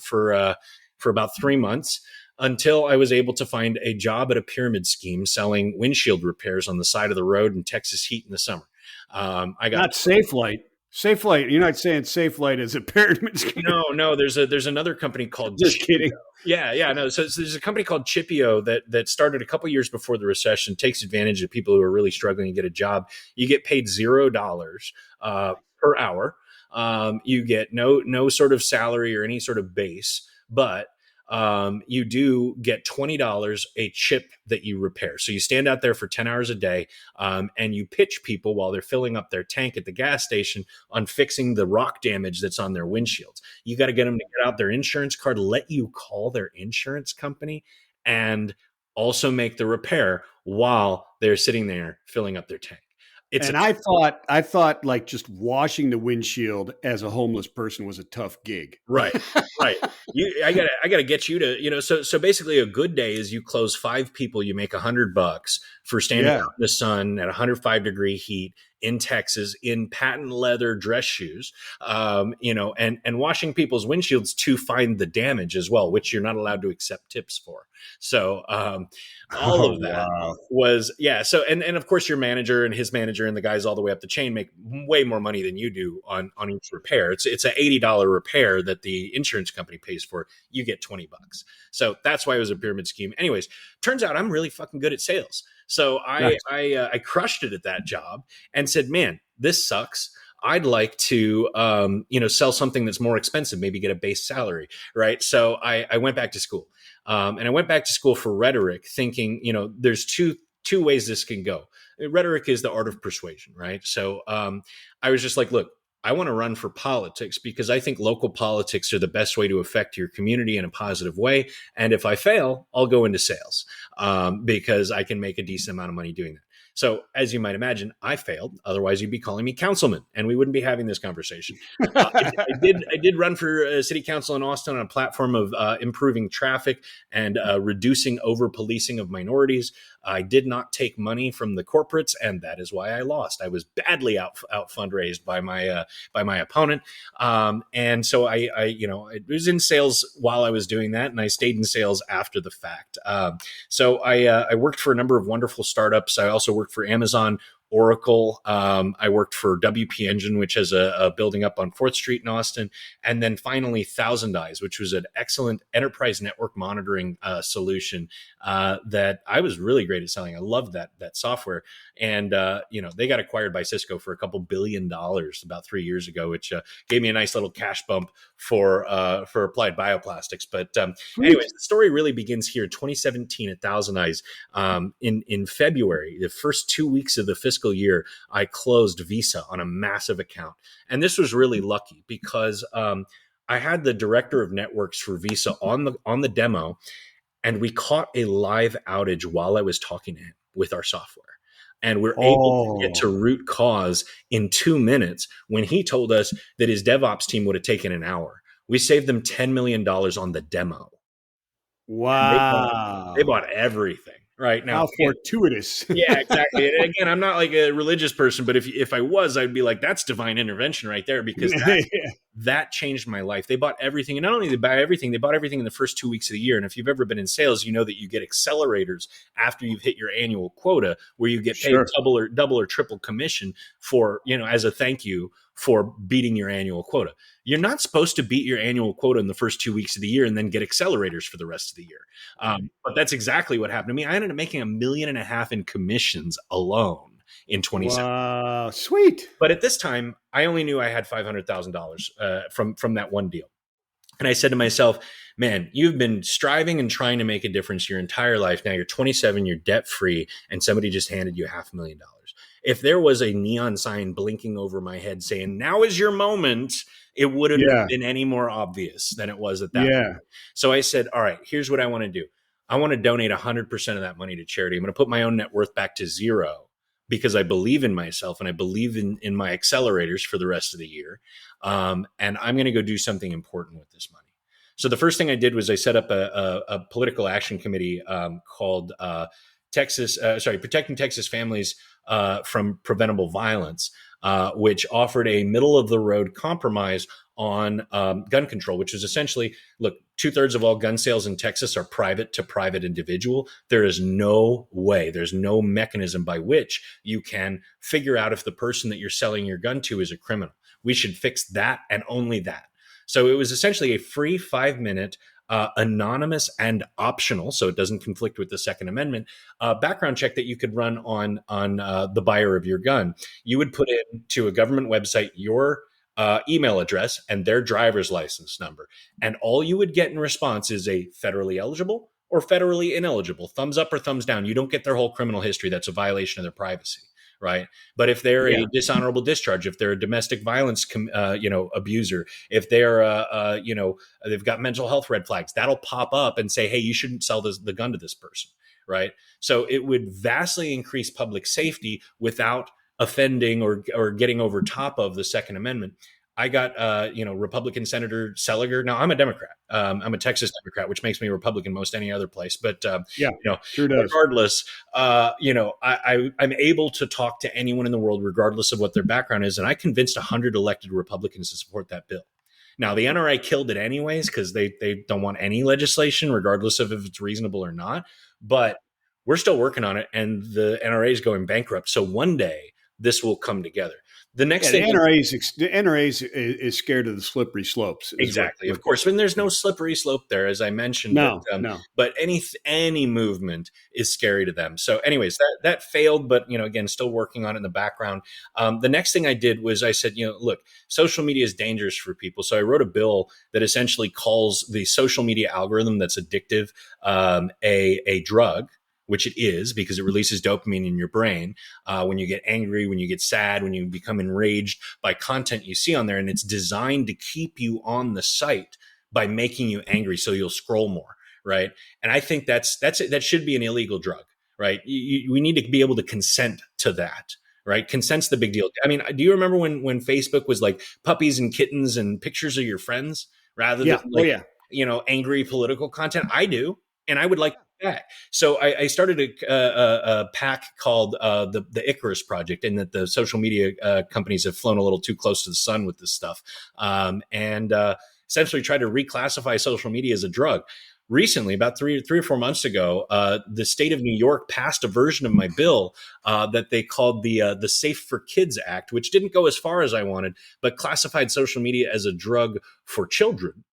about 3 months, until I was able to find a job at a pyramid scheme selling windshield repairs on the side of the road in Texas heat in the summer. I got Not Safe Light. Safe Light. You're not saying Safe Light is a pyramid scheme. no. There's another company called Just kidding. Yeah. No. So there's a company called Chipio that started a couple years before the recession. Takes advantage of people who are really struggling to get a job. You get paid $0 per hour. You get no sort of salary or any sort of base, but you do get $20 a chip that you repair. So you stand out there for 10 hours a day, and you pitch people while they're filling up their tank at the gas station on fixing the rock damage that's on their windshields. You got to get them to get out their insurance card, let you call their insurance company, and also make the repair while they're sitting there filling up their tank. It's a And I thought like just washing the windshield as a homeless person was a tough gig. Right, right. I gotta get you to, so basically a good day is you close 5 people, you make $100 for standing Yeah. out in the sun at 105-degree heat in Texas in patent leather dress shoes, and washing people's windshields to find the damage as well, which you're not allowed to accept tips for. So all Oh of that wow. was, yeah. So and of course your manager and his manager and the guys all the way up the chain make way more money than you do on each repair. It's a $80 repair that the insurance company pays for. You get $20. So that's why it was a pyramid scheme. Anyways, turns out I'm really fucking good at sales. So I Nice. I crushed it at that job and said, man, this sucks. I'd like to, sell something that's more expensive, maybe get a base salary, right? So I went back to school, and I went back to school for rhetoric, thinking, there's two ways this can go. Rhetoric is the art of persuasion, right? So I was just like, look, I want to run for politics because I think local politics are the best way to affect your community in a positive way. And if I fail, I'll go into sales, because I can make a decent amount of money doing that. So, as you might imagine, I failed. Otherwise, you'd be calling me councilman, and we wouldn't be having this conversation. I did run for city council in Austin on a platform of improving traffic and reducing over policing of minorities. I did not take money from the corporates, and that is why I lost. I was badly out fundraised by my opponent, and so I was in sales while I was doing that, and I stayed in sales after the fact. So I worked for a number of wonderful startups. I also worked for Amazon, Oracle. I worked for WP Engine, which has a building up on 4th Street in Austin. And then finally, Thousand Eyes, which was an excellent enterprise network monitoring solution that I was really great at selling. I loved that software. And, they got acquired by Cisco for a couple $1 billion about 3 years ago, which gave me a nice little cash bump for Applied Bioplastics. But Sweet. anyways, the story really begins here, 2017 at Thousand Eyes. In February, the first 2 weeks of the fiscal year, I closed Visa on a massive account. And this was really lucky because I had the director of networks for Visa on the demo, and we caught a live outage while I was talking to him with our software. And we're able to get to Oh, root cause in 2 minutes when he told us that his DevOps team would have taken an hour. We saved them $10 million on the demo. And they wow. bought everything right now. How fortuitous. Yeah, exactly. And again, I'm not like a religious person, but if I was, I'd be like, that's divine intervention right there, because that changed my life. They bought everything, and not only did they buy everything, they bought everything in the first 2 weeks of the year. And if you've ever been in sales, you know that you get accelerators after you've hit your annual quota, where you get paid Sure. double or triple commission for, as a thank you for beating your annual quota. You're not supposed to beat your annual quota in the first 2 weeks of the year and then get accelerators for the rest of the year. But that's exactly what happened to me. I ended up making $1.5 million in commissions alone in 2017. Wow. Sweet. But at this time, I only knew I had $500,000 from that one deal. And I said to myself, man, you've been striving and trying to make a difference your entire life. Now you're 27, you're debt free, and somebody just handed you $500,000. If there was a neon sign blinking over my head saying, now is your moment, it wouldn't have Yeah. been any more obvious than it was at that Yeah. point. So I said, all right, here's what I want to do. I want to donate 100% of that money to charity. I'm going to put my own net worth back to zero because I believe in myself and I believe in my accelerators for the rest of the year. And I'm going to go do something important with this money. So the first thing I did was I set up a political action committee called Protecting Texas Families from Preventable Violence, which offered a middle of the road compromise on gun control, which is essentially, look, 2/3 of all gun sales in Texas are private to private individual. There is no way, there's no mechanism by which you can figure out if the person that you're selling your gun to is a criminal. We should fix that and only that. So it was essentially a free 5 minute, anonymous and optional, so it doesn't conflict with the Second Amendment, background check that you could run on the buyer of your gun. You would put into a government website your email address and their driver's license number, and all you would get in response is a federally eligible or federally ineligible, thumbs up or thumbs down. You don't get their whole criminal history. That's a violation of their privacy. Right. But if they're Yeah. a dishonorable discharge, if they're a domestic violence, abuser, if they're, they've got mental health red flags, that'll pop up and say, hey, you shouldn't sell the gun to this person. Right. So it would vastly increase public safety without offending or getting over top of the Second Amendment. I got, Republican Senator Seliger. Now I'm a Democrat. I'm a Texas Democrat, which makes me a Republican most any other place. But, Yeah. Sure does. regardless, I'm able to talk to anyone in the world, regardless of what their background is. And I convinced 100 elected Republicans to support that bill. Now, the NRA killed it anyways because they don't want any legislation, regardless of if it's reasonable or not. But we're still working on it, and the NRA is going bankrupt. So one day this will come together. The next Yeah, thing, the NRA is scared of the slippery slopes. exactly, of course, and there's no slippery slope there, as I mentioned. No, But, no. but any movement is scary to them. So, anyways, that failed, but again, still working on it in the background. The next thing I did was I said, look, social media is dangerous for people. So I wrote a bill that essentially calls the social media algorithm that's addictive a drug, which it is because it releases dopamine in your brain when you get angry, when you get sad, when you become enraged by content you see on there. And it's designed to keep you on the site by making you angry so you'll scroll more, right? And I think that should be an illegal drug, right? We need to be able to consent to that, right? Consent's the big deal. I mean, do you remember when Facebook was like puppies and kittens and pictures of your friends rather than Yeah. Oh like, yeah. angry political content? I do, and I would like that. So I started a pack called the Icarus Project, and that the social media companies have flown a little too close to the sun with this stuff, and essentially tried to reclassify social media as a drug. Recently, about three or 4 months ago, the state of New York passed a version of my bill that they called the Safe for Kids Act, which didn't go as far as I wanted, but classified social media as a drug for children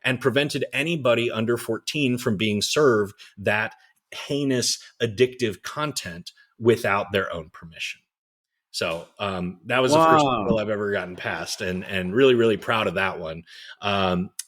and prevented anybody under 14 from being served that heinous, addictive content without their own permission. So that was the first bill Wow. I've ever gotten passed, and really really proud of that one.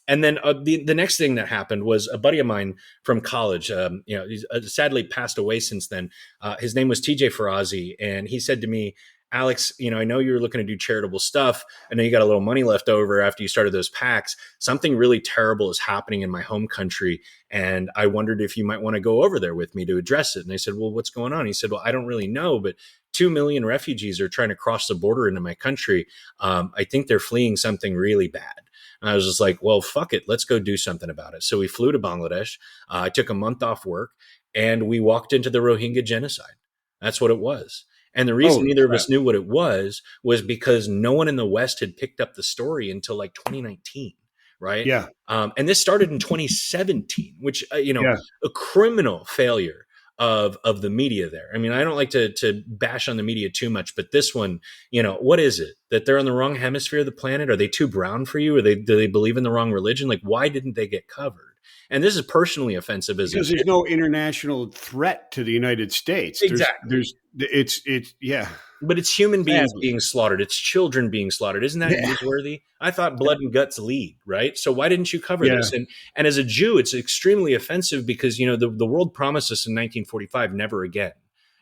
And then the next thing that happened was a buddy of mine from college. He's sadly passed away since then. His name was TJ Farazi, and he said to me, Alex, I know you're looking to do charitable stuff. I know you got a little money left over after you started those packs. Something really terrible is happening in my home country, and I wondered if you might want to go over there with me to address it. And I said, well, what's going on? He said, well, I don't really know, but 2 million refugees are trying to cross the border into my country. I think they're fleeing something really bad. And I was just like, well, fuck it. Let's go do something about it. So we flew to Bangladesh. I took a month off work, and we walked into the Rohingya genocide. That's what it was. And the reason Holy neither of crap. us knew what it was because no one in the West had picked up the story until like 2019, right? Yeah. And this started in 2017, which, Yeah. a criminal failure of the media there. I mean, I don't like to bash on the media too much, but this one, what is it? That they're on the wrong hemisphere of the planet? Are they too brown for you? Do they believe in the wrong religion? Like, why didn't they get covered? And this is personally offensive as a Because there's no international threat to the United States. exactly. It's yeah. But it's human beings Sadly. being slaughtered. It's children being slaughtered. Isn't that Yeah. newsworthy? I thought blood and guts lead, right? So why didn't you cover Yeah. this? And as a Jew, it's extremely offensive because the world promised us in 1945 never again,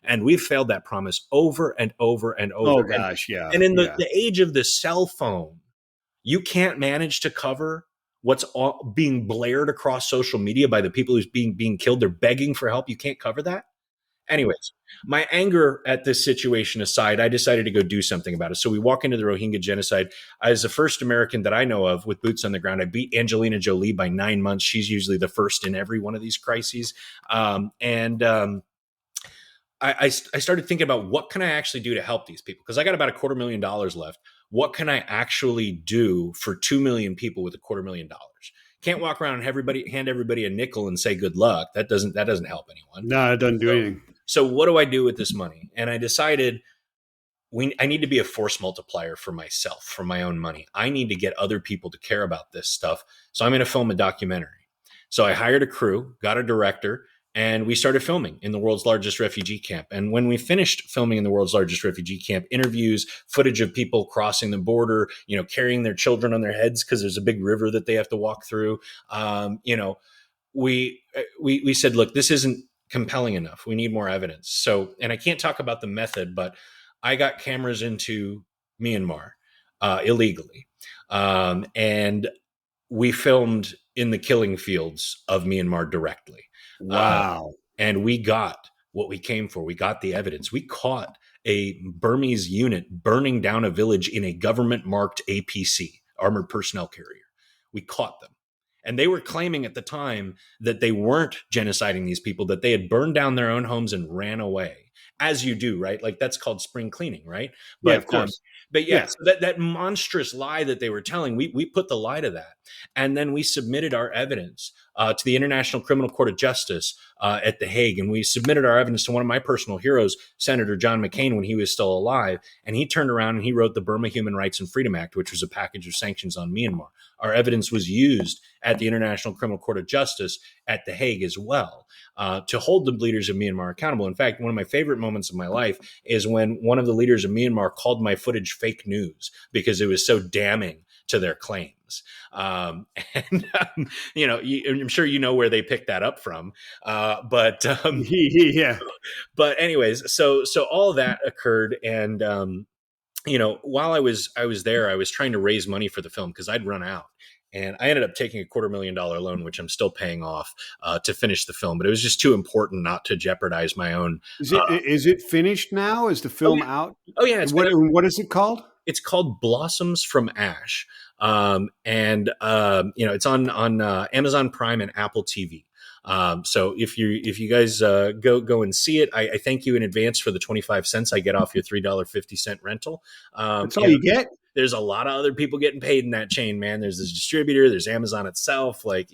and we've failed that promise over and over and over. Oh And gosh. Yeah. and in Yeah. the age of the cell phone, you can't manage to cover what's all being blared across social media by the people who's being killed. They're begging for help. You can't cover that. Anyways, my anger at this situation aside, I decided to go do something about it. So we walk into the Rohingya genocide. As the first American that I know of with boots on the ground, I beat Angelina Jolie by 9 months. She's usually the first in every one of these crises. I started thinking about what can I actually do to help these people? Because I got about $250,000 left. What can I actually do for 2 million people with $250,000? Can't walk around and hand everybody a nickel and say good luck. That doesn't help anyone. No, it doesn't do So, anything. so what do I do with this money? And I decided I need to be a force multiplier for myself, for my own money. I need to get other people to care about this stuff. So I'm going to film a documentary. So I hired a crew, got a director, and we started filming in the world's largest refugee camp. And when we finished filming in the world's largest refugee camp, interviews, footage of people crossing the border, carrying their children on their heads because there's a big river that they have to walk through. We said, look, this isn't compelling enough. We need more evidence. So, and I can't talk about the method, but I got cameras into Myanmar illegally, and we filmed in the killing fields of Myanmar directly. Wow. And we got what we came for. We got the evidence. We caught a Burmese unit burning down a village in a government marked APC, armored personnel carrier. We caught them. And they were claiming at the time that they weren't genociding these people, that they had burned down their own homes and ran away, as you do, right? Like that's called spring cleaning, right? Yeah, of But course. but yeah, Yeah. so that monstrous lie that they were telling, we put the lie to that, and then we submitted our evidence to the International Criminal Court of Justice at The Hague, and we submitted our evidence to one of my personal heroes, Senator John McCain, when he was still alive, and he turned around and he wrote the Burma Human Rights and Freedom Act, which was a package of sanctions on Myanmar. Our evidence was used at the International Criminal Court of Justice at The Hague as well to hold the leaders of Myanmar accountable. In fact, one of my favorite moments of my life is when one of the leaders of Myanmar called my footage fake news because it was so damning to their claims. And I'm sure you know where they picked that up from. Yeah. But anyways, so all that occurred, and while I was there, I was trying to raise money for the film because I'd run out. And I ended up taking a $250,000 loan, which I'm still paying off to finish the film. But it was just too important not to jeopardize my own. Is it finished now? Is the Oh film yeah, out? oh yeah, it's been What is it called? it's called Blossoms from Ash, and it's on Amazon Prime and Apple TV. So if you guys go and see it, I thank you in advance for the 25 cents I get off your $3.50 rental. Um, That's all you know, you get? there's a lot of other people getting paid in that chain, man. There's this distributor, there's Amazon itself. Like,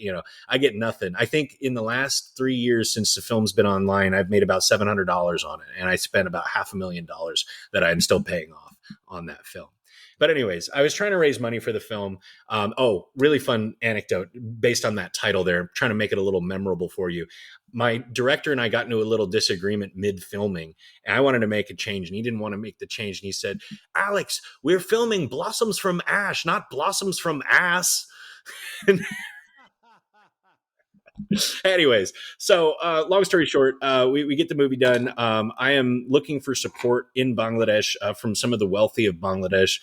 I get nothing. I think in the last 3 years since the film's been online, I've made about $700 on it, and I spent about $500,000 that I'm still paying off on that film. But anyways, I was trying to raise money for the film. Really fun anecdote based on that title there, trying to make it a little memorable for you. My director and I got into a little disagreement mid filming, and I wanted to make a change, and he didn't want to make the change. And he said, Alex, we're filming Blossoms from Ash, not Blossoms from Ass. Anyways, so long story short, we get the movie done. I am looking for support in Bangladesh from some of the wealthy of Bangladesh,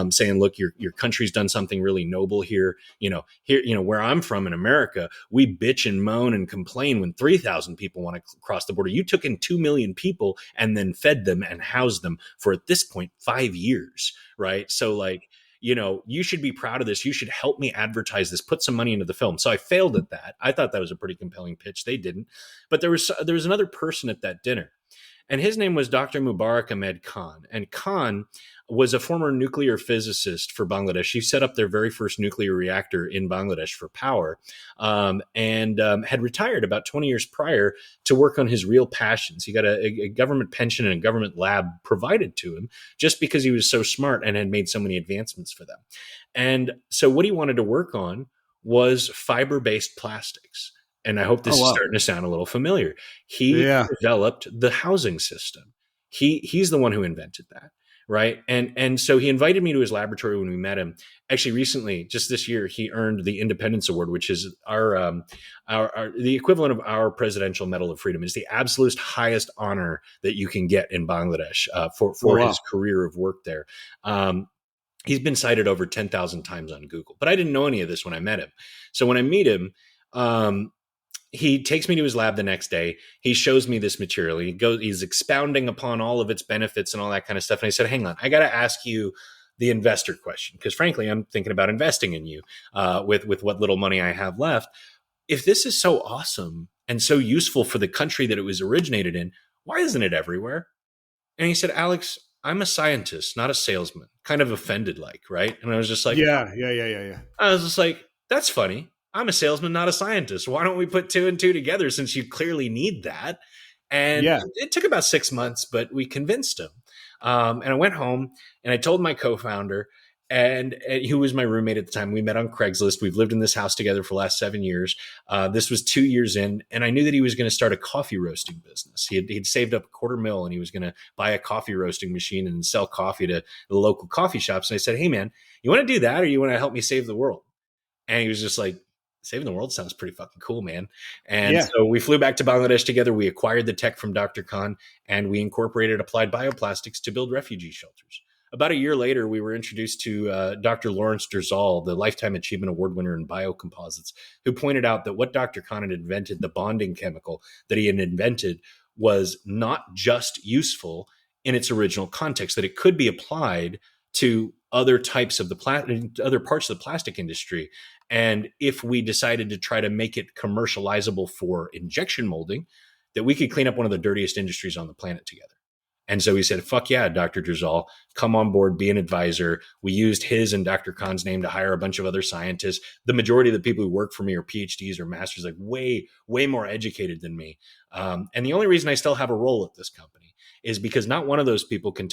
saying, "Look, your country's done something really noble here. Where I'm from in America, we bitch and moan and complain when 3,000 people want to cross the border. You took in 2 million people and then fed them and housed them for at this point 5 years, right? So like." You should be proud of this. You should help me advertise this, put some money into the film. So I failed at that. I thought that was a pretty compelling pitch. They didn't. But there was another person at that dinner, and his name was Dr. Mubarak Ahmed Khan. And Khan was a former nuclear physicist for Bangladesh. He set up their very first nuclear reactor in Bangladesh for power, and had retired about 20 years prior to work on his real passions. He got a government pension and a government lab provided to him just because he was so smart and had made so many advancements for them. And so what he wanted to work on was fiber-based plastics. And I hope Oh this is wow. starting to sound a little familiar. He Yeah. developed the housing system. He's the one who invented that, right? And so he invited me to his laboratory when we met him. Actually, recently, just this year, he earned the Independence Award, which is our the equivalent of our Presidential Medal of Freedom. It's the absolute highest honor that you can get in Bangladesh for Oh his wow. career of work there. He's been cited over 10,000 times on Google, but I didn't know any of this when I met him. So when I meet him, he takes me to his lab the next day. He shows me this material. He's expounding upon all of its benefits and all that kind of stuff. And I said, hang on, I got to ask you the investor question, because frankly, I'm thinking about investing in you with what little money I have left. If this is so awesome and so useful for the country that it was originated in, why isn't it everywhere? And he said, Alex, I'm a scientist, not a salesman. Kind of offended, like, right? And Yeah. Yeah. Yeah. Yeah. Yeah. I was just like, that's funny. I'm a salesman, not a scientist. Why don't we put two and two together since you clearly need that? And Yeah. it took about 6 months, but we convinced him. And I went home and I told my co-founder, and who was my roommate at the time. We met on Craigslist. We've lived in this house together for the last 7 years. This was 2 years in, and I knew that he was going to start a coffee roasting business. He'd saved up $250,000, and he was going to buy a coffee roasting machine and sell coffee to the local coffee shops. And I said, hey, man, you want to do that, or you want to help me save the world? And he was just like, saving the world sounds pretty fucking cool, man. And Yeah. so we flew back to Bangladesh together. We acquired the tech from Dr. Khan, and we incorporated applied bioplastics to build refugee shelters. About a year later, we were introduced to Dr. Lawrence Derzal, the Lifetime Achievement Award winner in biocomposites, who pointed out that what Dr. Khan had invented, the bonding chemical that he had invented, was not just useful in its original context, that it could be applied to other types of other parts of the plastic industry. And if we decided to try to make it commercializable for injection molding, that we could clean up one of the dirtiest industries on the planet together. And so he said, fuck yeah, Dr. Drizal, come on board, be an advisor. We used his and Dr. Khan's name to hire a bunch of other scientists. The majority of the people who work for me are PhDs or masters, like way, way more educated than me. And the only reason I still have a role at this company is because not one of those people can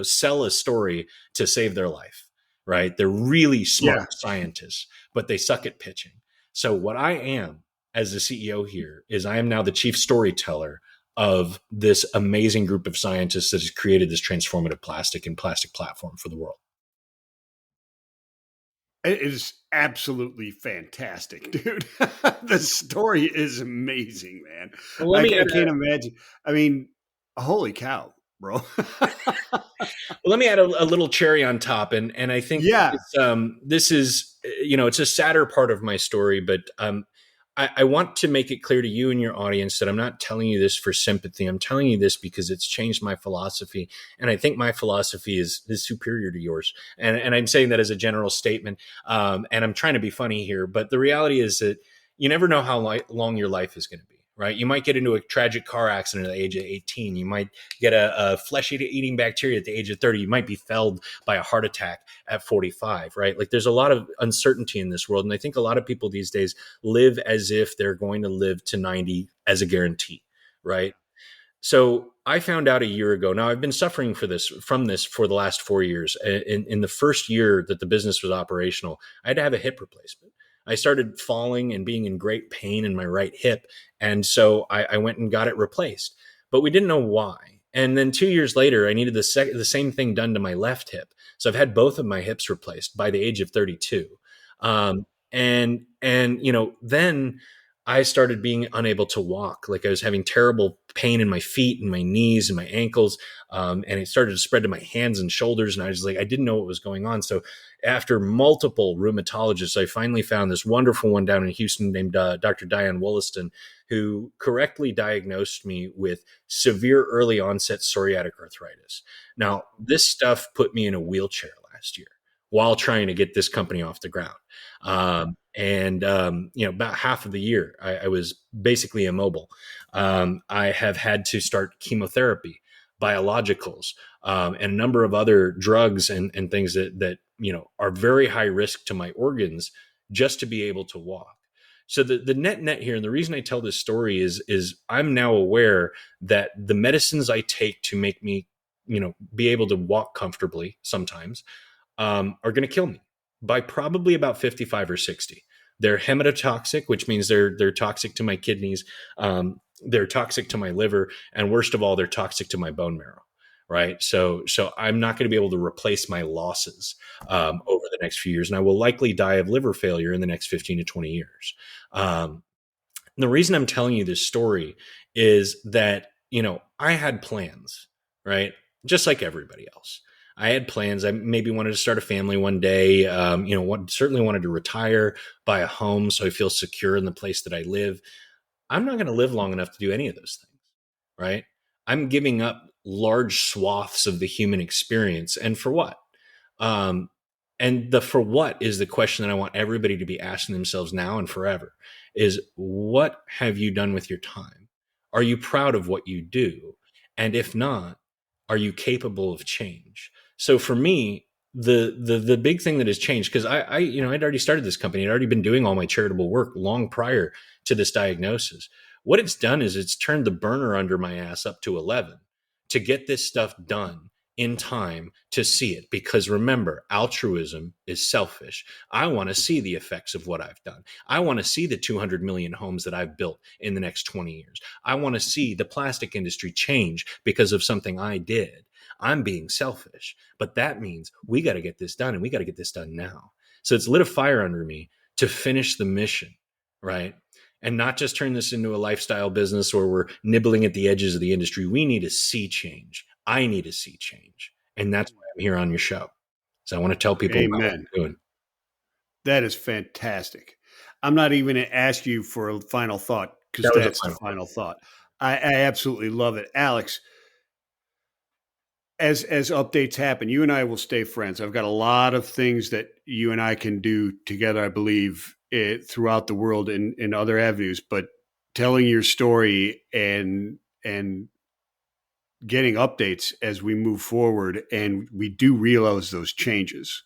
sell a story to save their life, right? They're really smart Yeah. scientists, but they suck at pitching. So what I am as the CEO here is I am now the chief storyteller of this amazing group of scientists that has created this transformative plastic and plastic platform for the world. It is absolutely fantastic, dude. The story is amazing, man. Well, let me I can't imagine. I mean, holy cow. bro. Well, let me add a little cherry on top, and I think Yeah. this is, it's a sadder part of my story, but I want to make it clear to you and your audience that I'm not telling you this for sympathy. I'm telling you this because it's changed my philosophy, and I think my philosophy is superior to yours. And I'm saying that as a general statement, and I'm trying to be funny here, but the reality is that you never know how long your life is going to be. Right? You might get into a tragic car accident at the age of 18. You might get a flesh-eating bacteria at the age of 30. You might be felled by a heart attack at 45, right? Like there's a lot of uncertainty in this world. And I think a lot of people these days live as if they're going to live to 90 as a guarantee, right? So I found out a year ago. Now I've been suffering from this for the last 4 years. In the first year that the business was operational, I had to have a hip replacement. I started falling and being in great pain in my right hip, and so I went and got it replaced. But we didn't know why. And then 2 years later, I needed the same thing done to my left hip. So I've had both of my hips replaced by the age of 32. Then I started being unable to walk. Like I was having terrible pain in my feet and my knees and my ankles. And it started to spread to my hands and shoulders. And I was like, I didn't know what was going on. So after multiple rheumatologists, I finally found this wonderful one down in Houston named Dr. Diane Wollaston, who correctly diagnosed me with severe early onset psoriatic arthritis. Now, this stuff put me in a wheelchair last year while trying to get this company off the ground. About half of the year, I was basically immobile. I have had to start chemotherapy, biologicals, and a number of other drugs and things that are very high risk to my organs just to be able to walk. So the net here, and the reason I tell this story is I'm now aware that the medicines I take to make me, be able to walk comfortably sometimes, are going to kill me by probably about 55 or 60. They're hematotoxic, which means they're toxic to my kidneys. They're toxic to my liver. And worst of all, they're toxic to my bone marrow. Right. So I'm not going to be able to replace my losses over the next few years. And I will likely die of liver failure in the next 15 to 20 years. The reason I'm telling you this story is that, I had plans, right? Just like everybody else. I had plans. I maybe wanted to start a family one day. Certainly wanted to retire, buy a home so I feel secure in the place that I live. I'm not going to live long enough to do any of those things, right? I'm giving up large swaths of the human experience. And for what? Um, and the for what is the question that I want everybody to be asking themselves now and forever is what have you done with your time? Are you proud of what you do? And if not, are you capable of change? So for me, the big thing that has changed, because I'd already started this company. I'd already been doing all my charitable work long prior to this diagnosis. What it's done is it's turned the burner under my ass up to 11 to get this stuff done in time to see it. Because remember, altruism is selfish. I want to see the effects of what I've done. I want to see the 200 million homes that I've built in the next 20 years. I want to see the plastic industry change because of something I did. I'm being selfish, but that means we got to get this done, and we got to get this done now. So it's lit a fire under me to finish the mission, right? And not just turn this into a lifestyle business or we're nibbling at the edges of the industry. We need to see change. I need to see change. And that's why I'm here on your show. So I want to tell people about what Amen. I'm doing. That is fantastic. I'm not even going to ask you for a final thought because That was the that's the final. final thought. I absolutely love it. Alex, as updates happen, you and I will stay friends. I've got a lot of things that you and I can do together, I believe, throughout the world in other avenues. But telling your story and getting updates as we move forward and we do realize those changes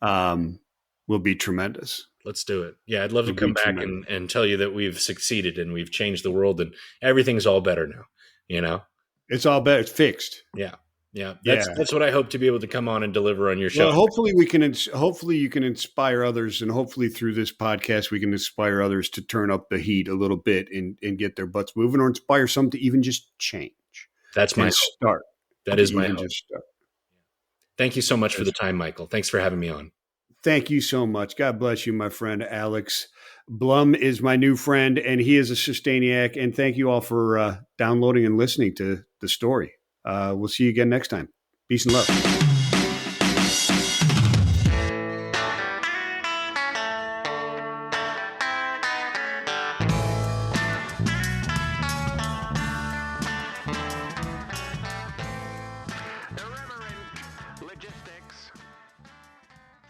will be tremendous. Let's do it. Yeah, I'd love to Will be come back tremendous. and tell you that we've succeeded and we've changed the world and everything's all better now, you know? It's all better. It's fixed. Yeah. Yeah. Yeah. That's what I hope to be able to come on and deliver on your show. Well, hopefully we can. Hopefully you can inspire others, and hopefully through this podcast we can inspire others to turn up the heat a little bit and get their butts moving, or inspire some to even just change That's my and hope. start. That To is my even hope. just start. Thank you so much for That's, the time, Michael. Thanks for having me on. thank you so much. God bless you, my friend Alex. Blum is my new friend, and he is a Sustainiac. And thank you all for downloading and listening to the story. We'll see you again next time. Peace and love.